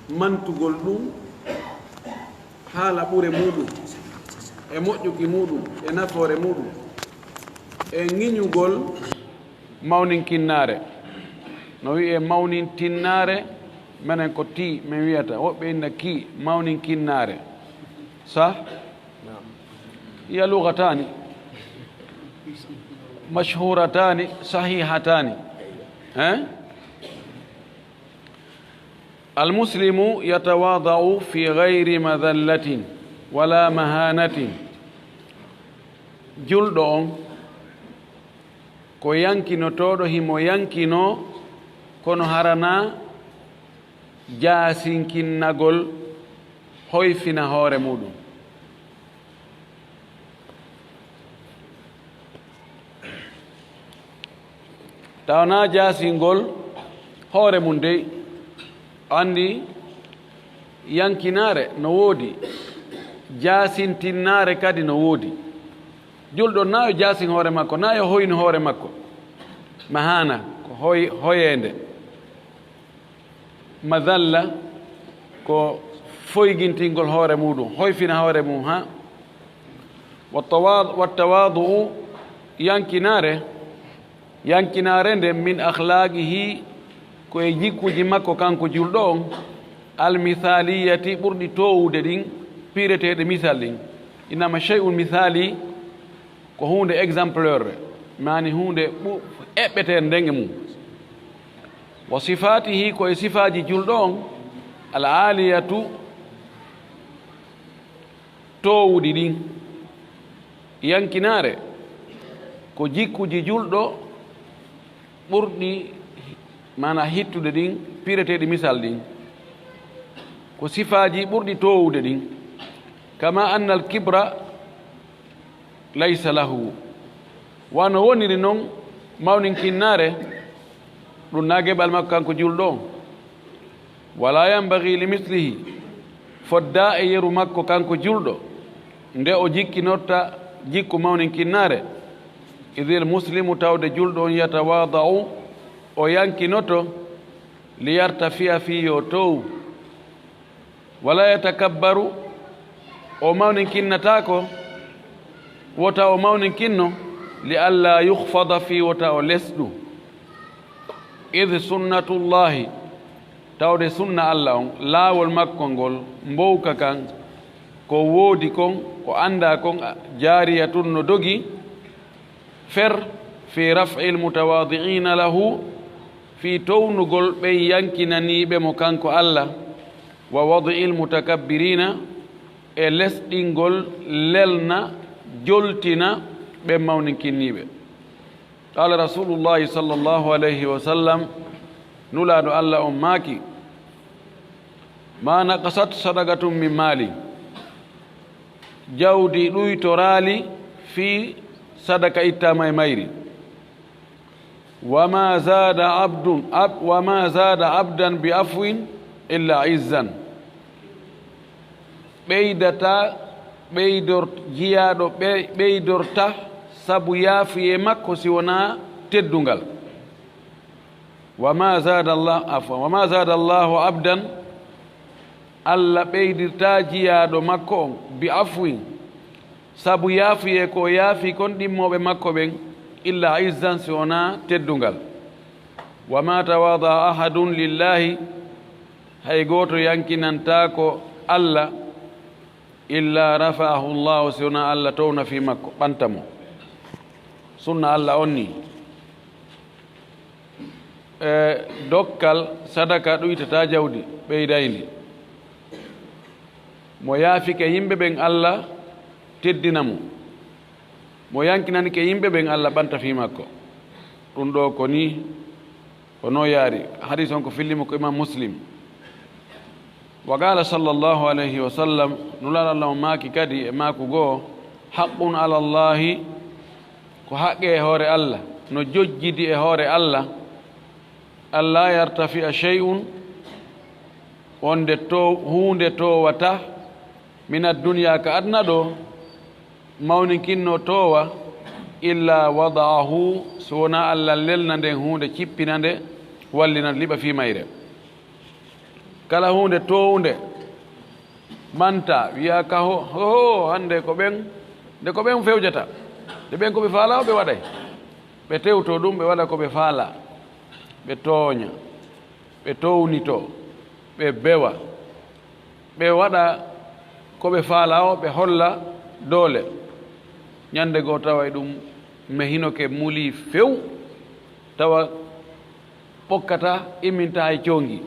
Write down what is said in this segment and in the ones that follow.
mantugol ɗum haala ɓure muɗum e moƴƴuki muɗum e nafoore muɗum e ŋiñugol mawninkinnaare no wi'e mawnintinnaare menen ko tii min wiyata woɓɓe inna kii mawninkinnaare sah hiya lugatani mashhuratani sahihatani المسلم يتواضع في غير مذلة ولا مهانة جلدون ko yankinotoɗo himo yankino kono harana jaasinkinnagol hoyfina hoore muɗum tawna jaasingol hoore mum dey andi yankinare no woodi jaasintinnaare kadi no woodi julɗo na yo jaasin hoore makko na yo hoyni hoore makko mahana ko hoyeende madalla ko foygintingol hoore muɗum hoyfina hoore mum ha wattawadu yankinare nde min akhlaqihi koye jikkuji makko kanko julɗo on almithaliyati ɓurɗi towude ɗin pireteɗe misal ɗin innama chey'un mithali ko hunde exemplaire mani hunde eɓɓete ndenge mum wa sifatihi koye sifaji julɗo on al aliyatu towuɗi ɗin yankinare ko jikkuji julɗo ɓurɗi mana hittude ɗin pireteɗi misal ɗin ko sifaji ɓurɗi towude ɗin kama anna al kibra laysa lahu wano woniri noon mawninkinnare ɗum na geɓal makko kanko julɗo wala yambagi li mislihi fodda e yeru makko kanko julɗo nde o jikkinotta jikku mawninkinnare idil muslimu tawde julɗo on yatawadau o yankinoto li yartafiya fi yo tow wala yatakabbaru o mawninkinnatako wota o mawninkinno li alla yuhfada fi wota o lesɗu id sunnatullahi tawde sunna allah on laawol makko ngol mbowka kan ko woodi kon ko anda kon jariyatun no dogi fer fi raf'i lmutawadi'ina lahu fi townugol ɓen yankinaniɓe mo kanko allah wa wadi'i lmutakabbirina e lesɗingol lelna joltina ɓen mawninkinniɓe qala rasulullahi sallllahu alayhi wa sallam nulaɗo allah on maaki ma naqasat sadaqatum min maali jawdi ɗuytoraali fi sadaka ittama e mayri wama zada abdan bi afwin illa izzan ɓeydata jiyaɗo ɓeydorta sabu yaafi e makko si wona teddungal wama zada allahu abdan allah ɓeydirta jiyaɗo makko on bi afwin sabu yaafi e ko yaafi kon ɗimmoɓe makko ɓen illa izzan si wona teddungal wama tawada ahadun lillahi hay goto yankinanta ko allah illa rafa'ahu llahu si wona allah towna fi makko ɓantamo sunna allah on ni dokkal sadaka ɗuytata jawdi ɓeydayndi mo yaafike yimɓe ɓen allah teddina mo yankinani ke yimɓe ɓen allah ɓanta fi makko ɗum ɗo ko ni hono yaari hadis on ko fillimo ko imam muslim wa qala sallllahu alayhi wa sallam nulaɗo allah o maaki kadi e maaku goo haqqun ala llahi ko haqqe e hoore allah no jojjidi e hoore allah alla yartafi'a shey'un wonde hunde towata min adduniya ka adna ɗo mawninkinno towa illa wada'ahu so wona allah lelna nden hunde cippina nde wallina liɓa fi mayre kala hunde townde manta wiya ka ho hande ko ɓen nde ko ɓen fewjata nde ɓen koɓe faala o ɓe waɗay ɓe tewto ɗum ɓe waɗa koɓe faala ɓe tooña ɓe townito ɓe bewa ɓe waɗa koɓe faala o ɓe holla doole ñande goo tawa ɗum mehinoke muli few tawa ɓokkata imminta hay coongi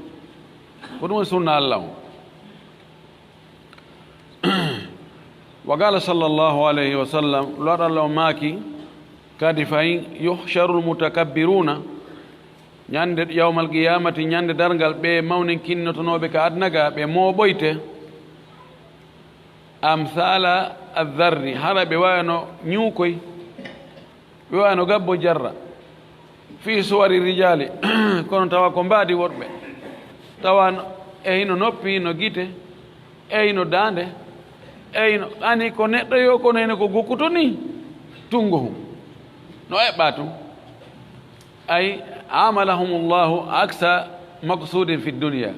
ko ɗum woni sunna allah o wa qala sallllahu alayhi wa sallam loɗo allah o maaki kadi fayin yuhcharu lmutakabbiruna ñande yawmal qiyamati ñande dargal ɓe mawnin kinnotonoɓe ka adnaga ɓe mooɓoyte amsala addarri hara ɓe wayano ñuukoy ɓe wayano gabbo jarra fi suwari rijali kono tawa ko mbaadi worɓe tawa eyino noppi no gite eyino daande eyino ani ko neɗɗo yo kono ene ko gokkuto ni tungo hum no eɓɓa tum ay amalahumullahu aksa maksudin fi dunia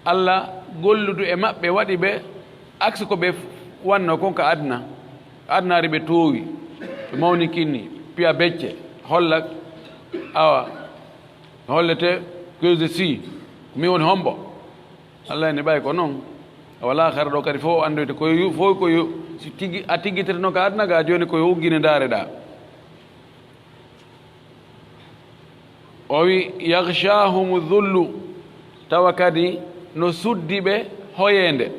allah golludu e maɓɓe waɗi ɓe axe ko ɓe wanno kon ka adnari ɓe toowi ɓe mawni kinni piya becce holla awa hollete keuse si mi woni hombo allah ene ɓay ko noon wala hara ɗo kadi fof andoyte koyo fof koyo si tigi a tigguitete ka adna ga joni koyo uggine daareɗa o wi yahchahumu dhullu tawa kadi no suddi ɓe hoyende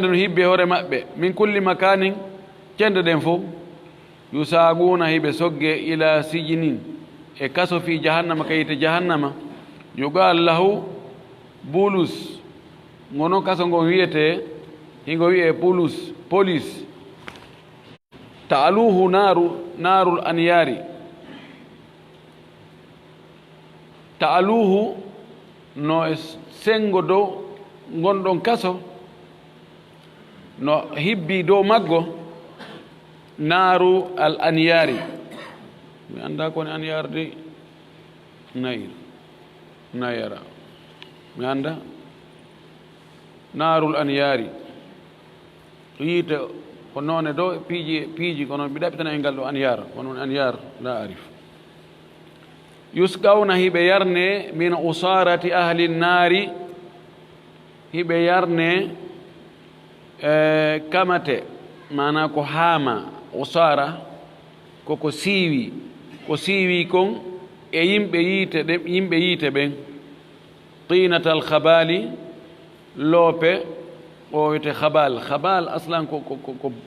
no hibbe hoore maɓɓe min kulli makanin cende ɗen fof yusaguna hiɓe sogge ila sijinin e kaso fi jahannama kayite jahannama yugal lahu bulus ngono kaso ngon wiyete hingo wiye police ta'aluhu narul anyari ta'aluhu no sengo dow gonɗon kaso no hibbi dow maggo naru al anyari mi anda koni anyar de nayara mi anda narul anyari yiite ko noone dow piiji ko noon mi ɗaɓɓitana e ngal ɗo anyar kono anyar la arif yusqawna hiɓe yarne min usarati ahli nnari hiɓe yarne kamate mana ko haama usara koko siiwi kon e yimɓe yiite ɓen tinatal khabali loope o wiyete khabal aslan ko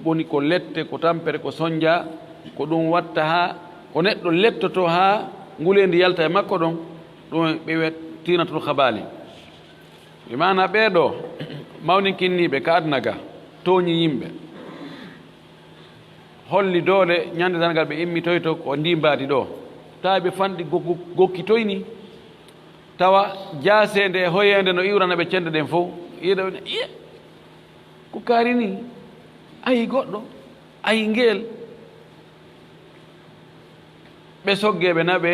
boni ko lette ko tampere ko sonja ko ɗum watta ha ko neɗɗo lettoto ha ngulendi yalta e makko ɗon ɗum ɓe wiyet tinatul khabali e mana ɓeeɗo mawninkinniɓe ka adna ga tooñi yimɓe holli doole ñande dangal ɓe immitoyto ko ndimbaadi ɗo tawa ɓe fanɗi gokkitoyni tawa jaasende e hoyende no iwrana ɓe cende ɗen fof yiɗa iye ko kaari ni ayi goɗɗo ayi ngeel ɓe soggeɓe naɓe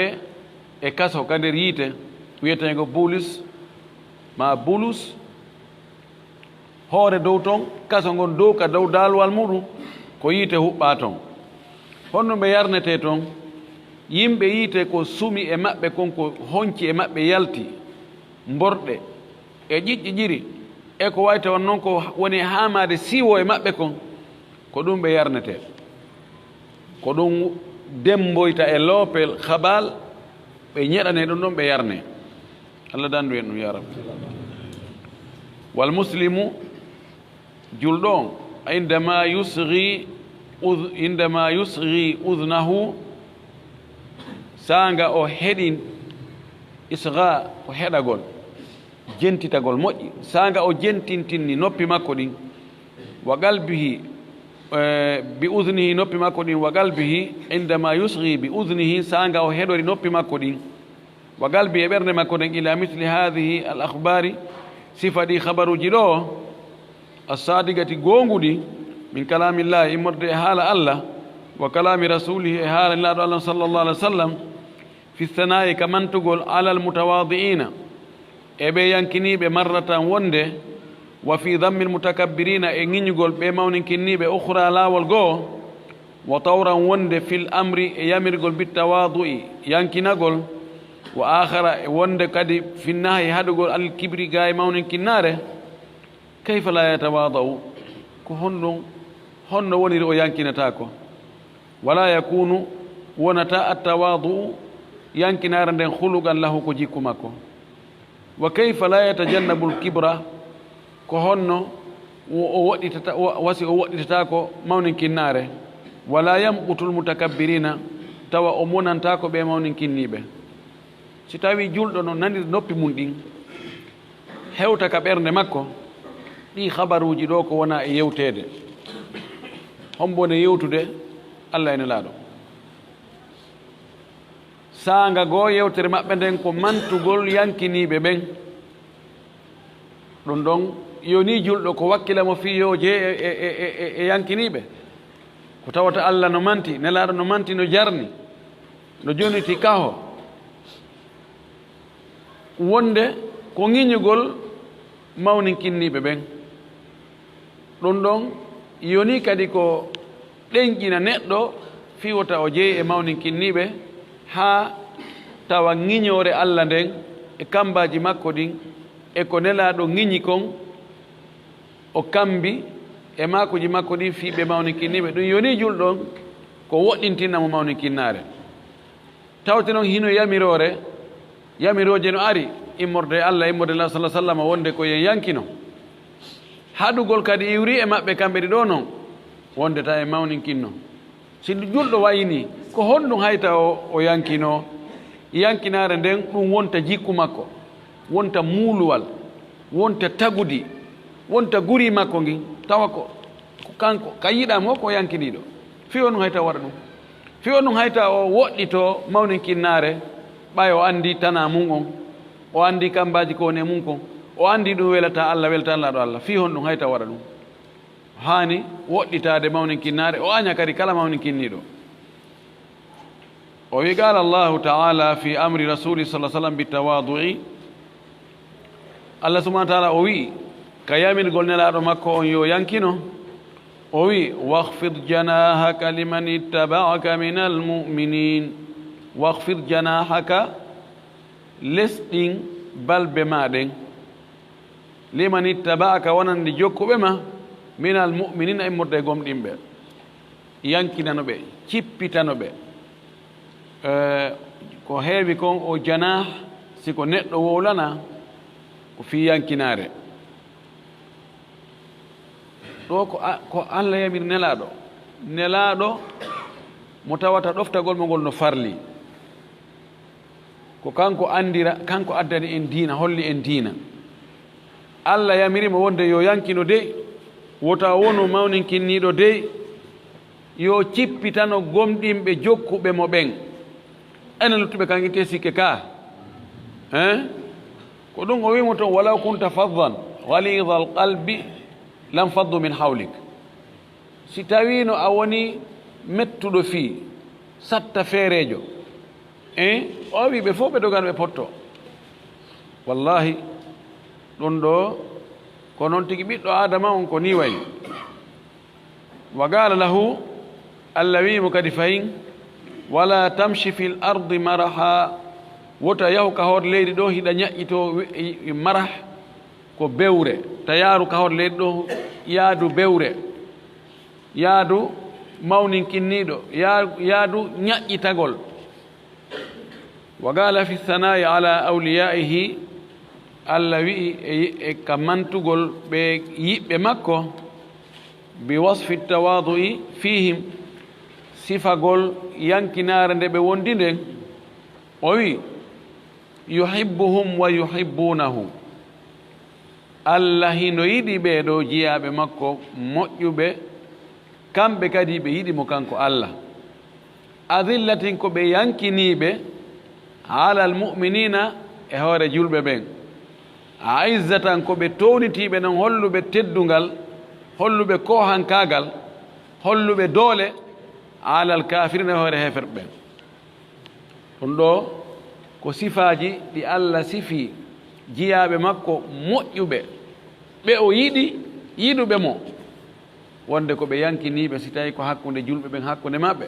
e kaso ka nder yiite wiyetego bulus ma bulus hoore dow toon kaso ngon dow ka dow daalwal muɗum ko yiite huɓɓa toon honno ɓe yarnete toon yimɓe yiite ko sumi e maɓɓe kon ko honci e maɓɓe yalti mborɗe e ƴiƴƴiƴiri e ko wawi tawa noon ko woni hamade siiwo e maɓɓe kon ko ɗum ɓe yarnete ko ɗum demboyta e loopel habal ɓe ñeɗane ɗum ɗon ɓe yarne allah dandu en ɗum ya rabbi wal muslimu julɗo on indama yusgi udnahu sanga o heɗin isga ko heɗagol jentitagol moƴƴi sanga o jentintinni noppi makko ɗin wa qalbihi bi udnihi noppi makko ɗin wa qalbihi indama yusgi bi udnihi sanga o heɗori noppi makko ɗin wa qalbi e ɓernde makko ɗen ila misli hadihi al akhbari sifa ɗi habaruji ɗo assadigati gonguɗi min kalamillahi immorde e haala allah wa kalami rasulihi e haala laɗo allah sallllahu alih wa sallam fi thanayi ka mantugol alal mutawadiina eɓe yankiniɓe marratan wonde wa fi dammi almutakabbirina e ŋiñugol ɓe mawninkinniɓe ukhra laawol goo wa tawran wonde fil amri e yamirgol bittawadu'i yankinagol wa akhara e wonde kadi finnahi haɗugol alkibri ga e mawninkinnare kayfa la yatawada'u ko honno woniri o yankinatako wala yakunu wonata attawadu'u yankinare nden hulugan lahu ko jikku makko wa kayfa la yatajannabu alkibra ko honno wasi o woɗɗitatako mawninkinnare wala yamqutul mutakabbirina tawa o monantako ɓe mawninkinniɓe si tawi julɗo no nanir noppi mum ɗin hewta ka ɓernde makko ɗi habaruji ɗo ko wona e yewtede hombone yewtude Allah ene laaɗo sanga goo yewtere maɓɓe nden ko mantugol yankiniɓe ɓen ɗum ɗon yoni julɗo ko wakkilamo fi yo jee e yankiniɓe ko tawata Allah no manti nelaɗo no manti no jarni no joniti kaho wonde ko ŋiñugol mawninkinniɓe ɓen ɗum ɗon yoni kadi ko ɗenƴina neɗɗo fiwata o jeeyi e mawninkinniɓe ha tawa ŋiñore Allah nden e kambaji makko ɗin e ko nelaɗo ŋiñi kon o kambi e makuji makko ɗin fiiɓe mawninkinniɓe ɗum yoni julɗon ko woɗɗintinnamo mawninkinnare tawte noon hino yamiroje no ari immorde Allah immorde la sallah sallam wonde ko yen yankino haɗugol kadi iwri e maɓɓe kamɓe ɗi ɗo noon wondeta e mawninkinno si julɗo wayini ko honɗum hayta o yankino yankinare nden ɗum wonta jikku makko wonta muuluwal wonta tagudi wonta guri makko ngi tawa ko kanko ka yiɗamo ko yankiniɗo fiyo ɗum hayta waɗa ɗum fiyo ɗum hayta o woɗɗito mawninkinnare ɓay o andi tana mum on o andi kambaji ko woni e mum kon o andi ɗum welata Allah welta laɗo Allah fi hon ɗum hayta waɗa ɗum hani woɗɗitade mawninkinnare o aña kadi kala mawninkinniɗo o wi qala Allahu ta'ala fi amri rasuli sallah sallam bitawadu'i Allah subhanahu wa ta'ala o wi ka yamirgol nelaɗo makko on yo yankino o wi wahfid janahaka liman ittaba'aka min almuminin wahfid janahaka lesɗin balbe maɗen liman ittaba'aka wonande jokkuɓe ma min almuminina immorde gomɗinɓe yankinano ɓe cippitano ɓe ko heewi kon o janah siko neɗɗo wowlana ko fi yankinare ɗo ko Allah yamir nelaɗo mo tawata ɗoftagol mo ngol no farli ko kanko addani en diina holli en diina Allah yamirimo wonde yo yankino dey wota wonu mawninkinniɗo dey yo cippitano gomɗinɓe jokkuɓe mo ɓen enen luttuɓe kankite sikke ka ko ɗum o wimo toon walaw kunta faddan ghalida alqalbi lam faddu min hawlik si tawino a woni mettuɗo fii satta feerejo o wi ɓe fof ɓe dogano ɓe potto wallahi ɗum ɗo ko noon tigi ɓiɗɗo adama on ko ni wayi wa qala lahu Allah wimo kadi fayin wala tamshi fi l ardi maraha wota yahu ka hoore leydi ɗo hiɗa ñaƴƴito marah ko bewre tayaru ka hoore leydi ɗo yaadu bewre yaadu mawninkinniɗo yaadu ñaƴƴitagol wa qala fi thana'i ala awliyaihi Allah wi'i e ka mantugol ɓe yiɓɓe makko bi wasfi tawadu'i fihim sifagol yankinare nde ɓe wondi nden o wi yuhibbuhum wa yuhibbunahu Allah hino yiɗi ɓeeɗo jiyaɓe makko moƴƴuɓe kamɓe kadi ɓe yiɗimo kanko Allah adillatin ko ɓe yankiniɓe ala almuminina e hoore julɓe ɓen aizzatan ko ɓe townitiɓe non holluɓe teddungal holluɓe kohankagal holluɓe doole ala alkafirina e hoore heferɓe ɓen ɗum ɗo ko sifaji ɗi Allah sifi jiyaaɓe makko moƴƴuɓe ɓe o yiɗi yiɗuɓe mo wonde ko ɓe yankiniiɓe si tawi ko hakkunde julɓe ɓen hakkunde maɓɓe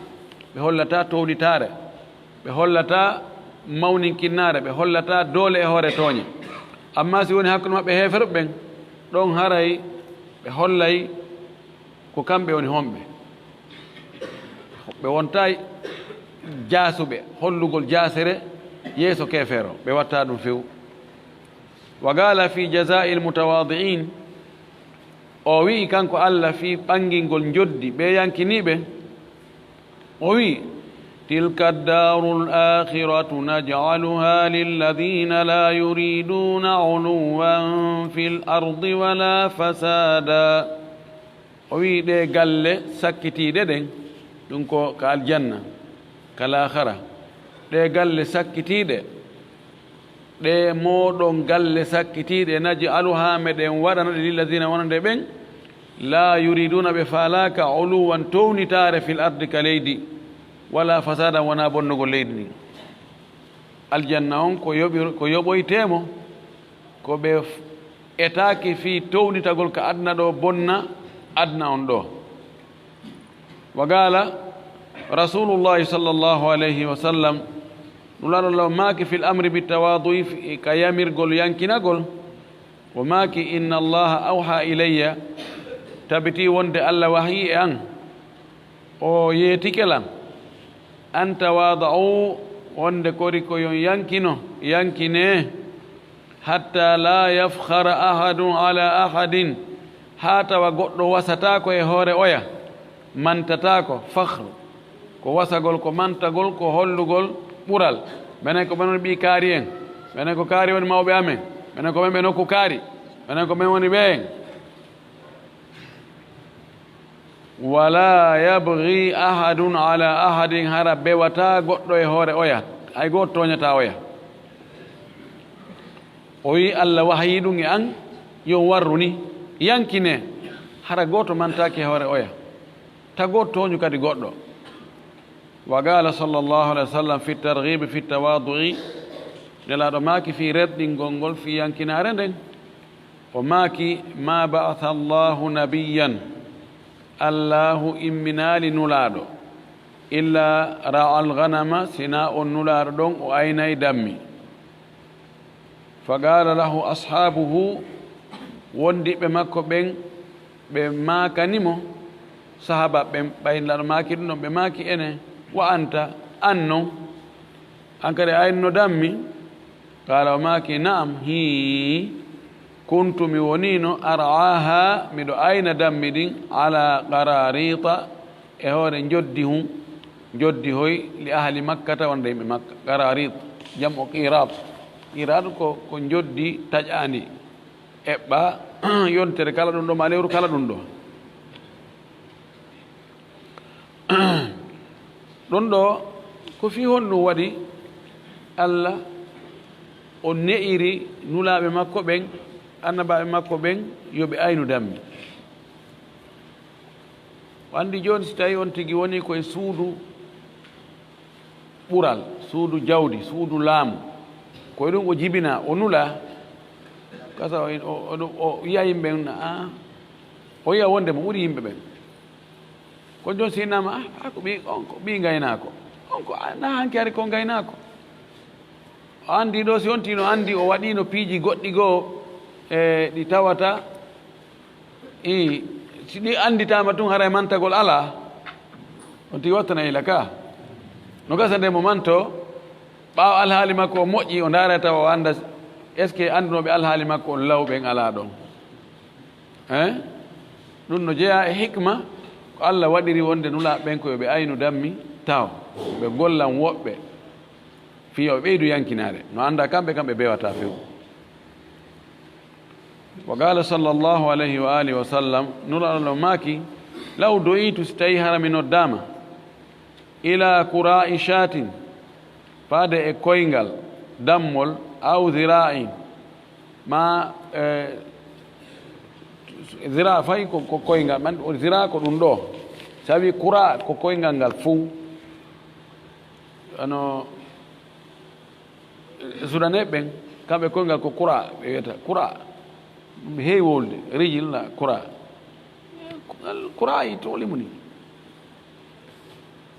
ɓe hollata townitaare ɓe hollata mawninkinnaare ɓe hollata doole e hoore tooñe amma si woni hakkunde maɓɓe heeferɓe ɓen ɗon haray ɓe hollay ko kamɓe woni homɓe ɓe wonta jaasuɓe hollugol jaasere yeeso keefeero ɓe watta ɗum few wa gala fi jazai lmutawadiin o wi'i kanko Allah fi ɓangingol joddi ɓe yankiniɓe o wi'i tilka addaru l'akhiratu naj'aluha lilladina la yuriduna uluwan fi l'ardi wala fasada o wi'i ɗe galle sakkitiɗe ɗen ɗum ko aljanna kalahara ɗe galle sakkitiɗe ɗe moɗon galle sakkitiɗe naj'aluha meɗen waɗanaɗe lilladina wonande ɓen la yuriduna ɓe falaka uluwan townitare fil ardi ka leydi wala fasada wona bonnugol leydi ndi aljanna on ko yoɓoytemo ko ɓe etaki fi townitagol ka adna ɗo bonna adna on ɗo wa gala rasulullahi sallllahu alayhi wa sallam nulaɗo maaki fi l amri bitawadi ka yamirgol yankinagol o maaki inna allaha awha ilayya tabiti wonde Allah wahyi e an o yeetikelan an tawada'u wonde kori ko yon yankine hatta la yafkhara ahadun ala ahadin ha tawa goɗɗo wasatako e hoore oya mantatako fakhr ko wasagol ko mantagol ko hollugol ɓural minen ko ɓen woni ɓi kaari en minen ko kaari woni mawɓe amen minen ko men ɓe nokku kaari minen ko men woni ɓeen wala yabghi ahadun ala ahadin hara bewata goɗɗo e hoore oya hay goto toñata oya o wi Allah wahyi ɗum e an yo warru ni yankine hara goto mantaki e hoore oya ta goto toñu kadi goɗɗo wa gala sallllahu alayhi wa sallam fi targhibe fi tawadui nelaɗo maaki fi redɗingol ngol fi yankinare nden o maaki ma ba'atha allahu nabiyan allahu imminali nulaɗo illa ra'a alghanama sina on nulaɗo ɗon o aynay dammi fa qala lahu ashabuhu wondiɓe makko ɓen ɓe maakanimo sahaba ɓen ɓaylaɗo maaki ɗum ɗon ɓe maaki ene wa anta an non an kadi aynno dammi qala o maaki naam hi kuntu mi wonino ar'aha miɗo ayna dammi ɗin ala qararita e hoore joddi hoy li ahli makkata wonde yimɓe makka qararit jam o qirat ko joddi taƴandi eɓɓa yontere kala ɗum ɗo ma lewru kala ɗum ɗo ɗon ɗo ko fi honɗum waɗi Allah o ne'iri nulaɓe makko ɓen annabaɓe makko ɓen yoɓe aynu dammi andi joni si tawi on tigi woni koye suudu ɓural suudu jawdi suudu laamu koye ɗum o jibina o nula kasa o yiya yimɓe ɓen o yiya wonde mo ɓuuri yimɓe ɓen ko joni si innama ko ɓi gaynako on ko na hanki ari ko gaynako o andi ɗo si on tino andi o waɗino piiji goɗɗi goo e ɗi tawata si ɗi anditama tun hara mantagol ala on tigi wattana ila ka no gasa nde mo manto ɓaawo alhaali makko o moƴƴi o ndaara tawa o anda est ce que andunoɓe alhaali makko on lawɓen ala ɗon ɗum no jeeya e hikma ko Allah waɗiri wonde nula ɓen ko yoɓe aynu dammi taw ɓe gollan woɓɓe fiya ɓe ɓeydu yankinare no anda kamɓe bewata few wa qala sallllahu alayhi wa alihi wa sallam nulaɗo maaki law doyitu si tawi hara mi noddama ila qura'i shatin faade e koyngal dammol aw zira'in ma zira fayi ko koyngal man zira ko ɗum ɗo sawi qura ko koyngal ngal fuu ano sudaneɓe ɓen kamɓe koyngal ko kura ɓe wiyata kura ɗum heewi wolde rijil la kura kura yi to limuni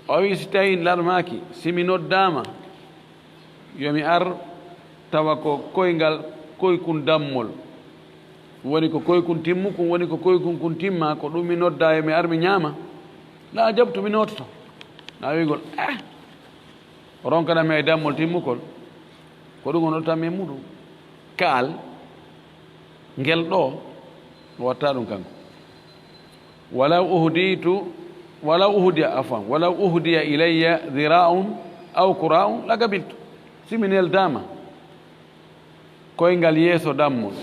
o wi si tawi larmaki simi noddama yomi ar tawa ko koyngal koykun dammol woni ko koykun timmukun woni ko koykun kun timma ko ɗum mi nodda yomi ar mi ñaama la jabtu mi nototo na wigol o ronkanami e dammol timmukol ko ɗum o noddatan min muɗum kaal ngel ɗo o watta ɗum kanko walaw uhdiya afan walaw uhdiya ilayya dhira'un aw kura'un la gabiltu simi neldama koyngal yeeso dammol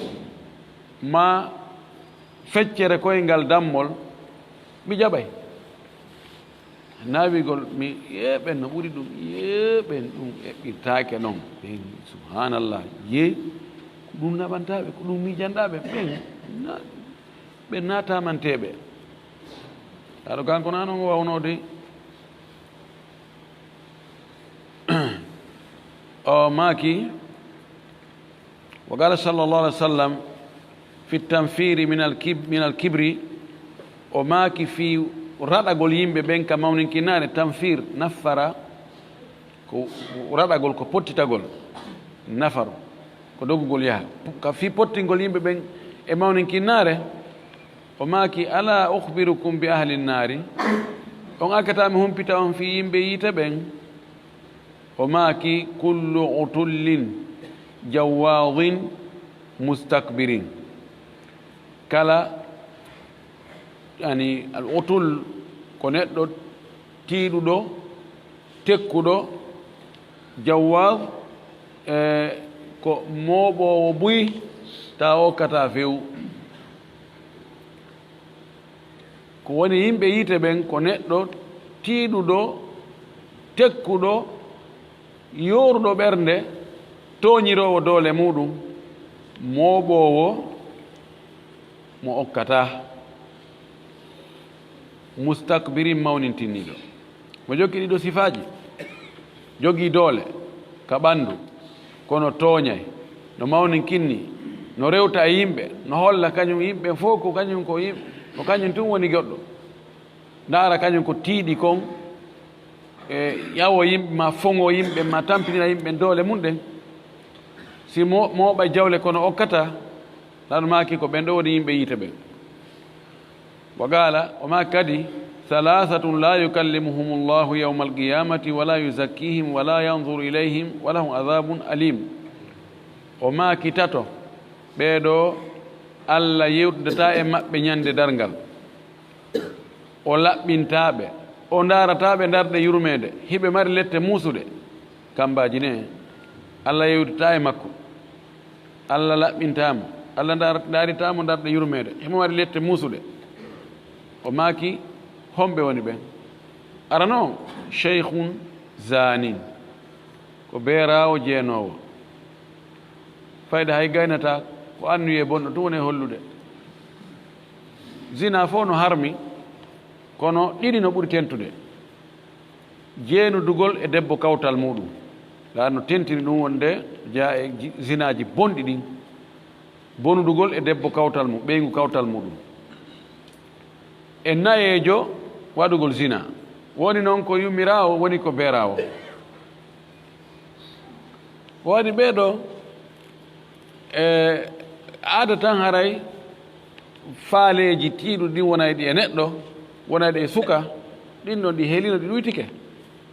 ma feccere koyngal dammol mi jaɓay naawigol mi yeeɓen no ɓuri ɗum yeeɓen ɗum eɓɓirtaake noon ɓen subhanallah ye ko ɗum naɓantaɓe ko ɗum miijanɗaɓe ɓen naatamanteɓe aɗo kanko na noon o wawnode o maaki wa qala sallallahu alih wa sallam fi tanfiri min alkibri o maaki fi raɗagol yimɓe ɓen ka mawninkinare tanfir naffara ko raɗagol ko pottitagol nafaru ko dogugol yaha ka fi pottingol yimɓe ɓen e mawninkinare o maaki ala ukhbirukum bi ahli nnari on akkatami humpita on fi yimɓe yiite ɓen o maaki kullu utullin jawadin mustakbirin kala yani al utul ko neɗɗo tiiɗuɗo tekkuɗo jawwad ko mooɓowo buy ta okkata few ko woni yimɓe yiite ɓen ko neɗɗo tiiɗuɗo tekkuɗo yoruɗo ɓernde tooñirowo doole muɗum mooɓowo mo okkata mustakbirin mawnintinniɗo mo jogii ɗiɗo sifaji jogii doole ka ɓanndu kono tooñay no mawninkinni no rewta e yimɓe no holla kañum yimɓe fof ko kañum ko kañum tun woni goɗɗo ndaara kañum ko tiiɗi kon e ƴawo yimɓe ma foŋo yimɓe ma tampinira yimɓe doole mum ɗen si mooɓa jawle kono okkata ɗaɗo maaki ko ɓen ɗo woni yimɓe yiite ɓen wa qala o ma kadi thalathatun la yukallimuhum llahu yawma alqiyamati wala yuzakkihim wala yanzuru ilayhim walahum adhabun alim o maaki tato ɓeeɗo allah yewtidata e maɓɓe ñande darngal o laɓɓintaɓe o daarataɓe darde yurmede hiɓe mari lette muusuɗe kambaji ne allah yewtita e makko allah laɓɓintamo allah daaritamo darde yurmede himo mari lette muusuɗe o maaki homɓe woni ɓen arano cheikhun zanin ko beerawo jeenowo fayde hay gaynata ko annuye bonɗo tun woni e hollude zina fof no harmi kono ɗiɗi no ɓuri tentude jeenudugol e debbo kawtal muɗum la no tentiri ɗum wonde jaa e zinaji bonɗi ɗin bonudugol e debbo kawtal mum ɓeygu kawtal muɗum e nayejo waɗugol zina woni noon ko yummirawo woni ko beerawo woni ɓeeɗo e aada tan haray faaleji tiiɗu ɗin wonayɗi e neɗɗo wonayɗi e suka ɗin ɗon ɗi heelino ɗi ɗuytike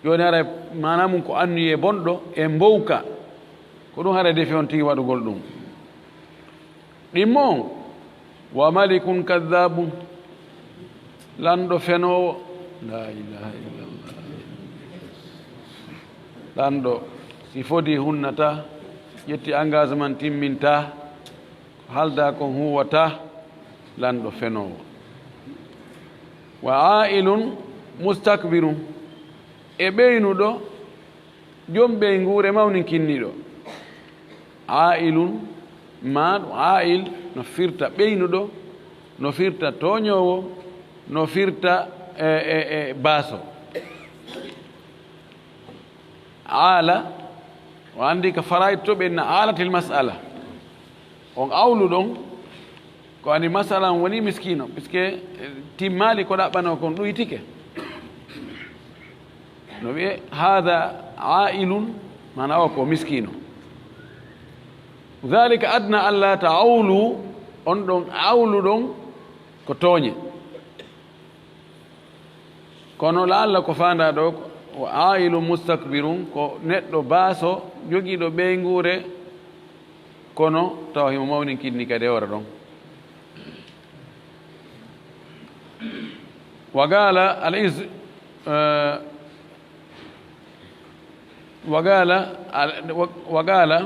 joni haray mana mum ko annuye bonɗo e mbowka ko ɗum haray defi on tigi waɗugol ɗum ɗimmo wa malikun kadabun lanɗo fenowo la ilaha illallah lanɗo si fodi hunnata ƴetti engagement timminta halda kon huwata lanɗo fenowo wa ailun mustakbirun e ɓeynuɗo jom ɓeynguure mawninkinniɗo ailun maɗo ail no firta ɓeynuɗo no firta toñowo no firta baaso ala وعندي كفرايد توب إن آلة المسألة on awlu ɗon ko andi masala woni miskino puisque timmali ko ɗaɓɓano kon ɗoytike no wiye hada ailun mana o ko miskino dhalika adna alla taawlu on ɗon awlu ɗon ko tooñe kono laalla ko fanda ɗo o ailu mustakbirun ko neɗɗo baaso jogiiɗo ɓeygure kono taw himo mawni kinni kadi ora ɗon wagala al is wagala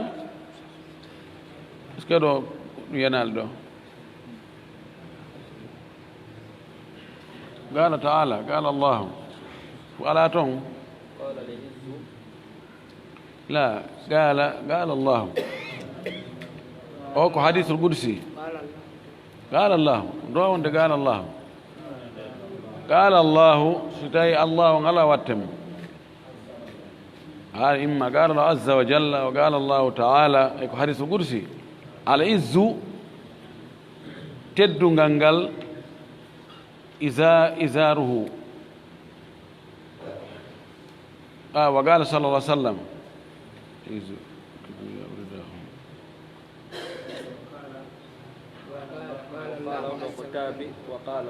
est ce que ɗo yenal ɗo قال تعالى قال الله ولا تون لا قال الله أوكو حديث القدسي قال الله روان قال الله قال الله ستاي الله على واتم هذا إما قال الله عز وجل وقال الله تعالى أوكو حديث القدسي على إزو تدو غنغل إزاره وقال صلى الله عليه وسلم وقال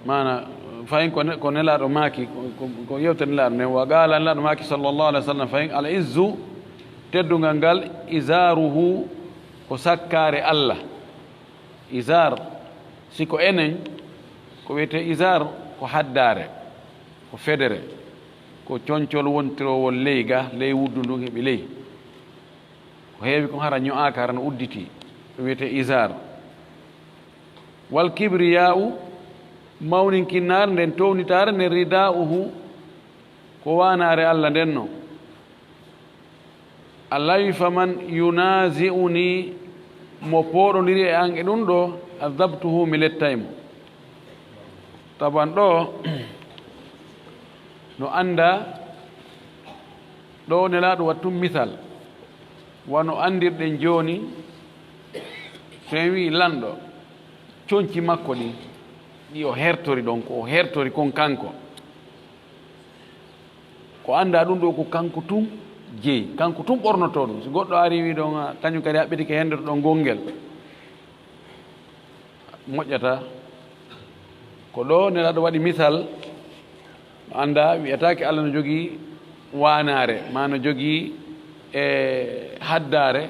mana fayin ko nelaɗo maaki ko yewtanelaɗo ne wa gaala nelaɗo maaki sallllahu alih w sallam fayin al izzu teddugal ngal isaruhu ko sakkare allah isar siko enen ko wiyete isar ko haddare ko federe ko coñcol wontirowol ley ga ley wuddu ndu heɓi ley ko heewi ko hara ño'aka hara no udditi ɗum wiyete isar wal kibriya'u mawninkinnare nden townitare nden rida'uhu ko wanare allah nden no allah wi faman yunazi'uni mo pooɗodiri e an e ɗum ɗo adabtuhu mi lettaymo taban ɗo no anda ɗo nelaɗo wattum misal wano andirɗen joni so en wi lanɗo coñci makko ɗi o hertori ɗon ko o hertori kon kanko ko anda ɗum ɗo ko kanko tum jeeyi kanko tum ɓornoto ɗum so goɗɗo ari wi ɗon kañum kadi haɓɓitike hendoto ɗon gongel moƴƴata ko ɗo nelaɗo waɗi misal anda wiyatake allah no jogii wanare ma no jogii e haddare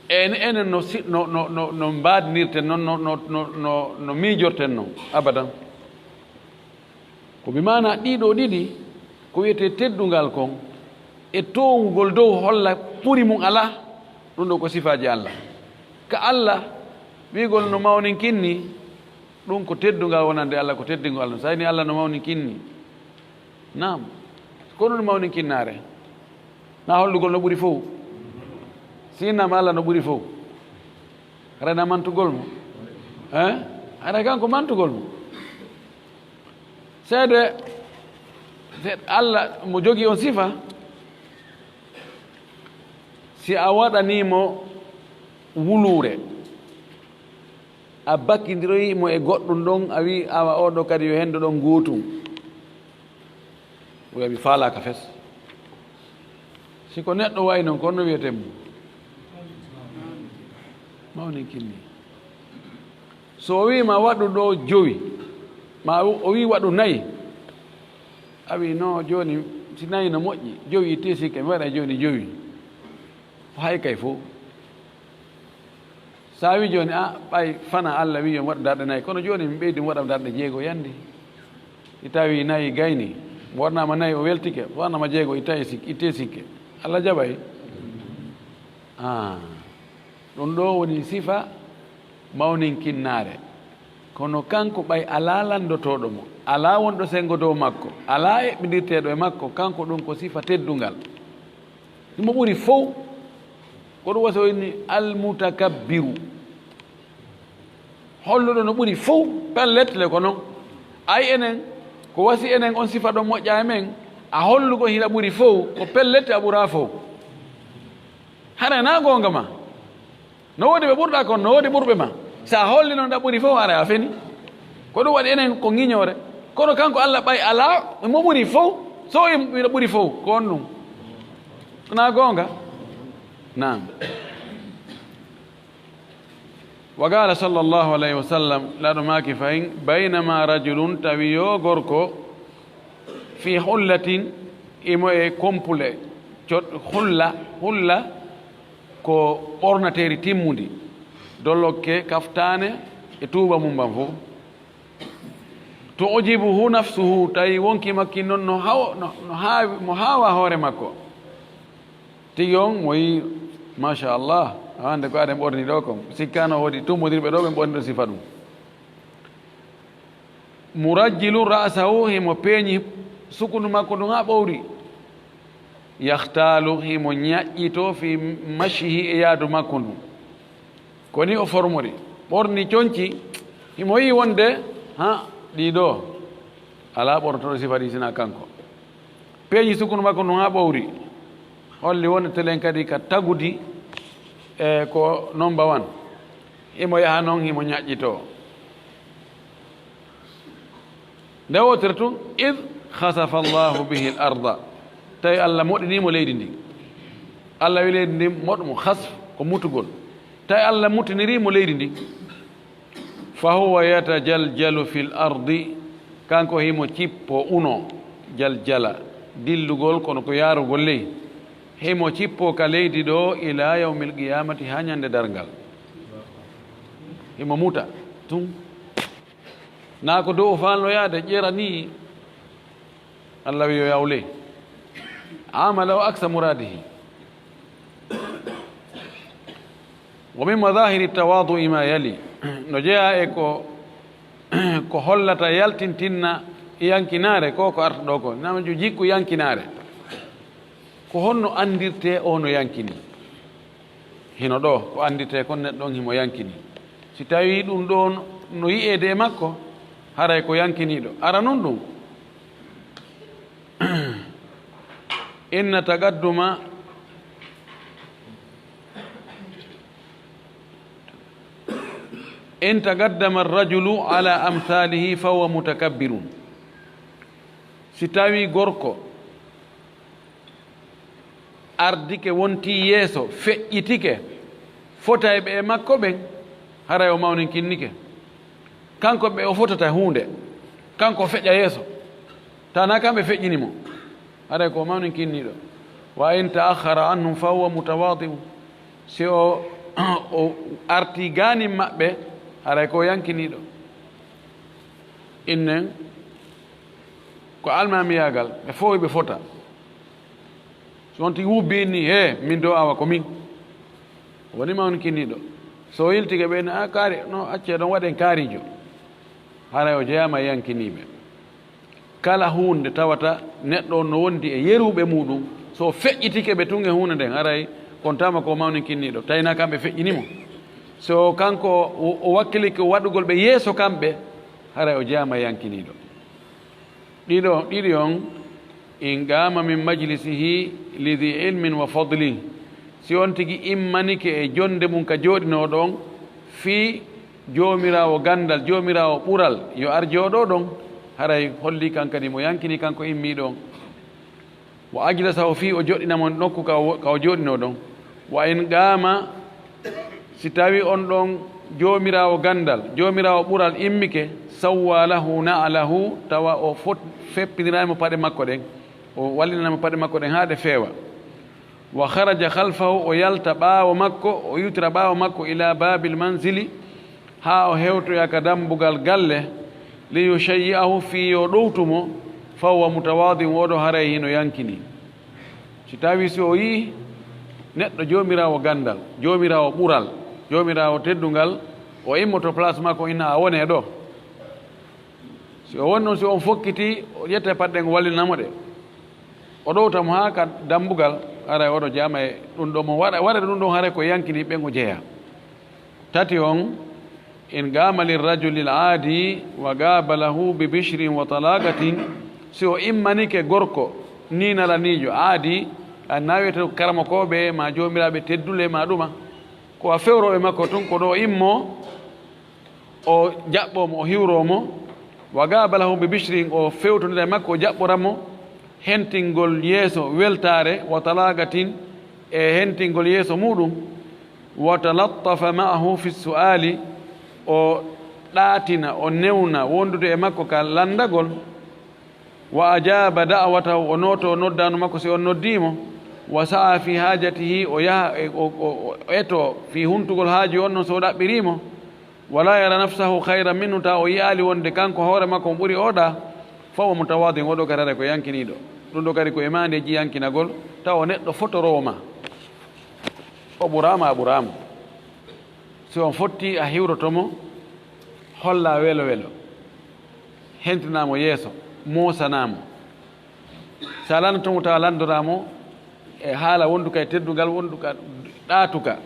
enen no mbadnirten noon no miijorten noon abadan ko bimana ɗiɗo ɗiɗi ko wiyete teddungal kon e towugol dow holla ɓuri mum ala ɗum ɗo ko sifaji allah ka allah wigol no mawnin kinni ɗum ko teddungal wonande allah ko teddungal no sayni allah no mawnin kinni nam ko ɗum no mawnin kinnare na hollugol no ɓuri fof sinnama allah no ɓuri fof rena mantugol mo ara kanko mantugol mo seede allah mo jogii on sifa si a waɗanimo wulure a bakkidiroyimo e goɗɗum ɗon a wi awa oɗo kadi yo hendo ɗon gootum oyaɓi faalaka fes siko neɗɗo wayi noon ko no wiyeten mo mawni kinni so o wima waɗu ɗo jowi ma o wi waɗu nayi a wi no joni si nayi no moƴƴi jowi itte sikke mi waɗa joni jowi hay kay fof sa wi joni a ɓay fana allah wi yon waɗa darɗe nayi kono joni mi ɓeydi mi waɗa darɗe jeego yandi i tawi nayi gayni mo waɗnama nayi o weltike waɗnama jeego itte sikke allah jaɓay ɗum ɗo woni sifa mawnin kinnare kono kanko ɓay ala landotoɗo mo ala wonɗo sengo dow makko ala eɓɓidirteɗo e makko kanko ɗum ko sifa teddungal ɗum mo ɓuri fof ko ɗum wasa woni almutakabbiru holluɗo no ɓuri fof pelletle ko noon ay enen ko wasi enen on sifa ɗon moƴƴa e men a hollugo hiɗa ɓuri fof ko pellette a ɓura fof hara na gonga ma no wodi ɓe ɓurɗa kon no wodi ɓurɓe ma sa holli noon ɗa ɓuri fof ara a feni ko ɗum waɗi enen ko ŋiñore kono kanko Allah ɓay ala mo ɓuri fof so wiɗa ɓuri fof ko on ɗum na gonga nam wa qala sallllahu alayhi wa sallam laɗo maki fayin baynama rajulun tawi yo gorko fi hullatin imo e kompule hulla ko ɓornateri timmudi dollokke kaftane e tuuba mum ban fof to ujibuhu nafsuhu tawi wonki makki noon mo hawa hoore makko tigi on mo yi machallah hande ko aɗen ɓorni ɗo kom sikkano woodi tummodirɓe ɗo ɓe ɓorni ɗo sifa ɗum murajjilu ra'sahu himo peeñi sukundu makko ɗum ha ɓowri yahtalu himo ñaƴƴito fi mashihi e yaadu makko ndu koni o formori ɓorni coñci himo yi wonde ha ɗiɗo ala ɓornotoɗo sifa ɗi sina kanko peeñi sukundu makko ɗum ha ɓowri holli wonde telen kadi ka tagudi e ko number 1 himo yaha noon himo ñaƴƴito nde wotere tun id hasafa allahu bihi l arda tawi Allah moɗinimo leydi ndi Allah wi leydi ndi moɗmo hasf ko mutugol tawi Allah mutinirimo leydi ndi fa huwa yatajaljalu fi l ardi kanko himo cippo uno jaljala dillugol kono ko yarugol ley himo cippo ka leydi ɗo ila yawmil qiyamati ha ñande dargal himo muta tun na ko dow o falno yaade ƴera ni Allah wi yo yawle amala o aksa muradihi wa min madahiri tawadu'i ma yali no jeeya e ko hollata yaltintinna yankinare ko arta ɗo ko namajo jikku yankinare ko honno andirte o no yankini hino ɗo ko andirte kon neɗɗo on himo yankini si tawi ɗum ɗo no yi'ede e makko haray ko yankiniɗo ara noon ɗum inna tagadduma in tagaddama arrajulu ala amthalihi fa huwa mutakabbirun si tawi gorko ardike wonti yeeso feƴƴitike fota e ɓe e makko ɓen haray o mawninkinnike kanko ɓe o fotata hunde kanko feƴƴa yeeso tana kamɓe feƴƴinimo haray ko mawninkinniɗo wa in ta'akhara anhum fa huwa mutawadi'u si o arti gani maɓɓe haray ko yankiniɗo innen ko almamiyagal ɓe fof ɓe fota so on tigi wubbi ni he min do awa ko min woni mawninkinniɗo so yiltike ɓe a kaari no acce ɗon waɗen kaarijo haray o jeyama yankiniɓe kala hunde tawata neɗɗo no wondi e yeruɓe muɗum so feƴƴitike ɓe tun e hunde nden haray kontama ko mawninkinniɗo tawina kamɓe feƴƴinimo so kanko o wakkilike waɗugol ɓe yeeso kamɓe haray o jeyama yankiniɗo ɗiɗi on in qama min majlisihi lidhi ilmin wa fadli si on tigi immanike e jonde mum ka jooɗinoɗo on fi joomirawo gandal joomirawo ɓural yo ar jooɗo ɗon haray holli kan kadi mo yankini kanko immiɗo on wa ajlasahu fi o joɗɗinamo nokku ka o jooɗino ɗon wa in qama si tawi on ɗon joomirawo gandal joomirawo ɓural immike sawwa lahu na'lahu tawa o feppiniraymo paɗe makko ɗen o wallinanamo paɗe makko ɗen haa ɗe feewa wa haraja halfahu o yalta ɓaawo makko o yutira ɓaawo makko ila babil mansili haa o hewtoya ka dambugal galle li yushayyi'ahu fi yo ɗowtumo fa huwa mutawadi oɗo haray hino yankini si tawi si o yii neɗɗo joomirawo gandal joomirawo ɓural joomirawo teddungal o immoto place makko inna a wone ɗo si o woni noon si on fokkiti o ƴette paɗɗe ngo wallinamo ɗe o ɗowtamo haa ka dambugal haray oɗo jama e ɗum ɗo mo waɗa ɗum ɗon haray ko yankini ɓen o jeeya tati on إن قام للرجل العادي وقابله ببشر وطلاقة سو إما نيك غوركو نينا لا نيجو عادي الناوية كرمكو به ما جوميرا بتدل ما دوما كو فيورو ما كوتون كو دو إمو أو جابو مو هيورومو وقابله ببشر أو فيوتو ما كو جابو رامو hentingol yeso weltare wa talaqatin e hentingol yeso mudum wa talattafa ma'ahu fi su'ali o ɗatina o newna wondude e makko ka landagol wa ajaba da'watahu o noto noddanu makko si on noddimo wa sa'a fi hajatihi o yaha o eto fi huntugol haaji on non so ɗaɓɓirimo wala yara nafsahu khayran minhu ta o yaali wonde kanko hoore makko mo ɓuri oɗa fawo mutawadi oɗo karare ko yankiniɗo ɗum ɗo kadi ko e mandeji yankinagol taw o neɗɗo fotorowo ma o ɓurama a ɓurama si on fotti a hiwrotomo holla welo welo hentinamo yeeso mosanamo sa landotomo tawa landoramo e haala wonduka e teddugal wonduka ɗatuka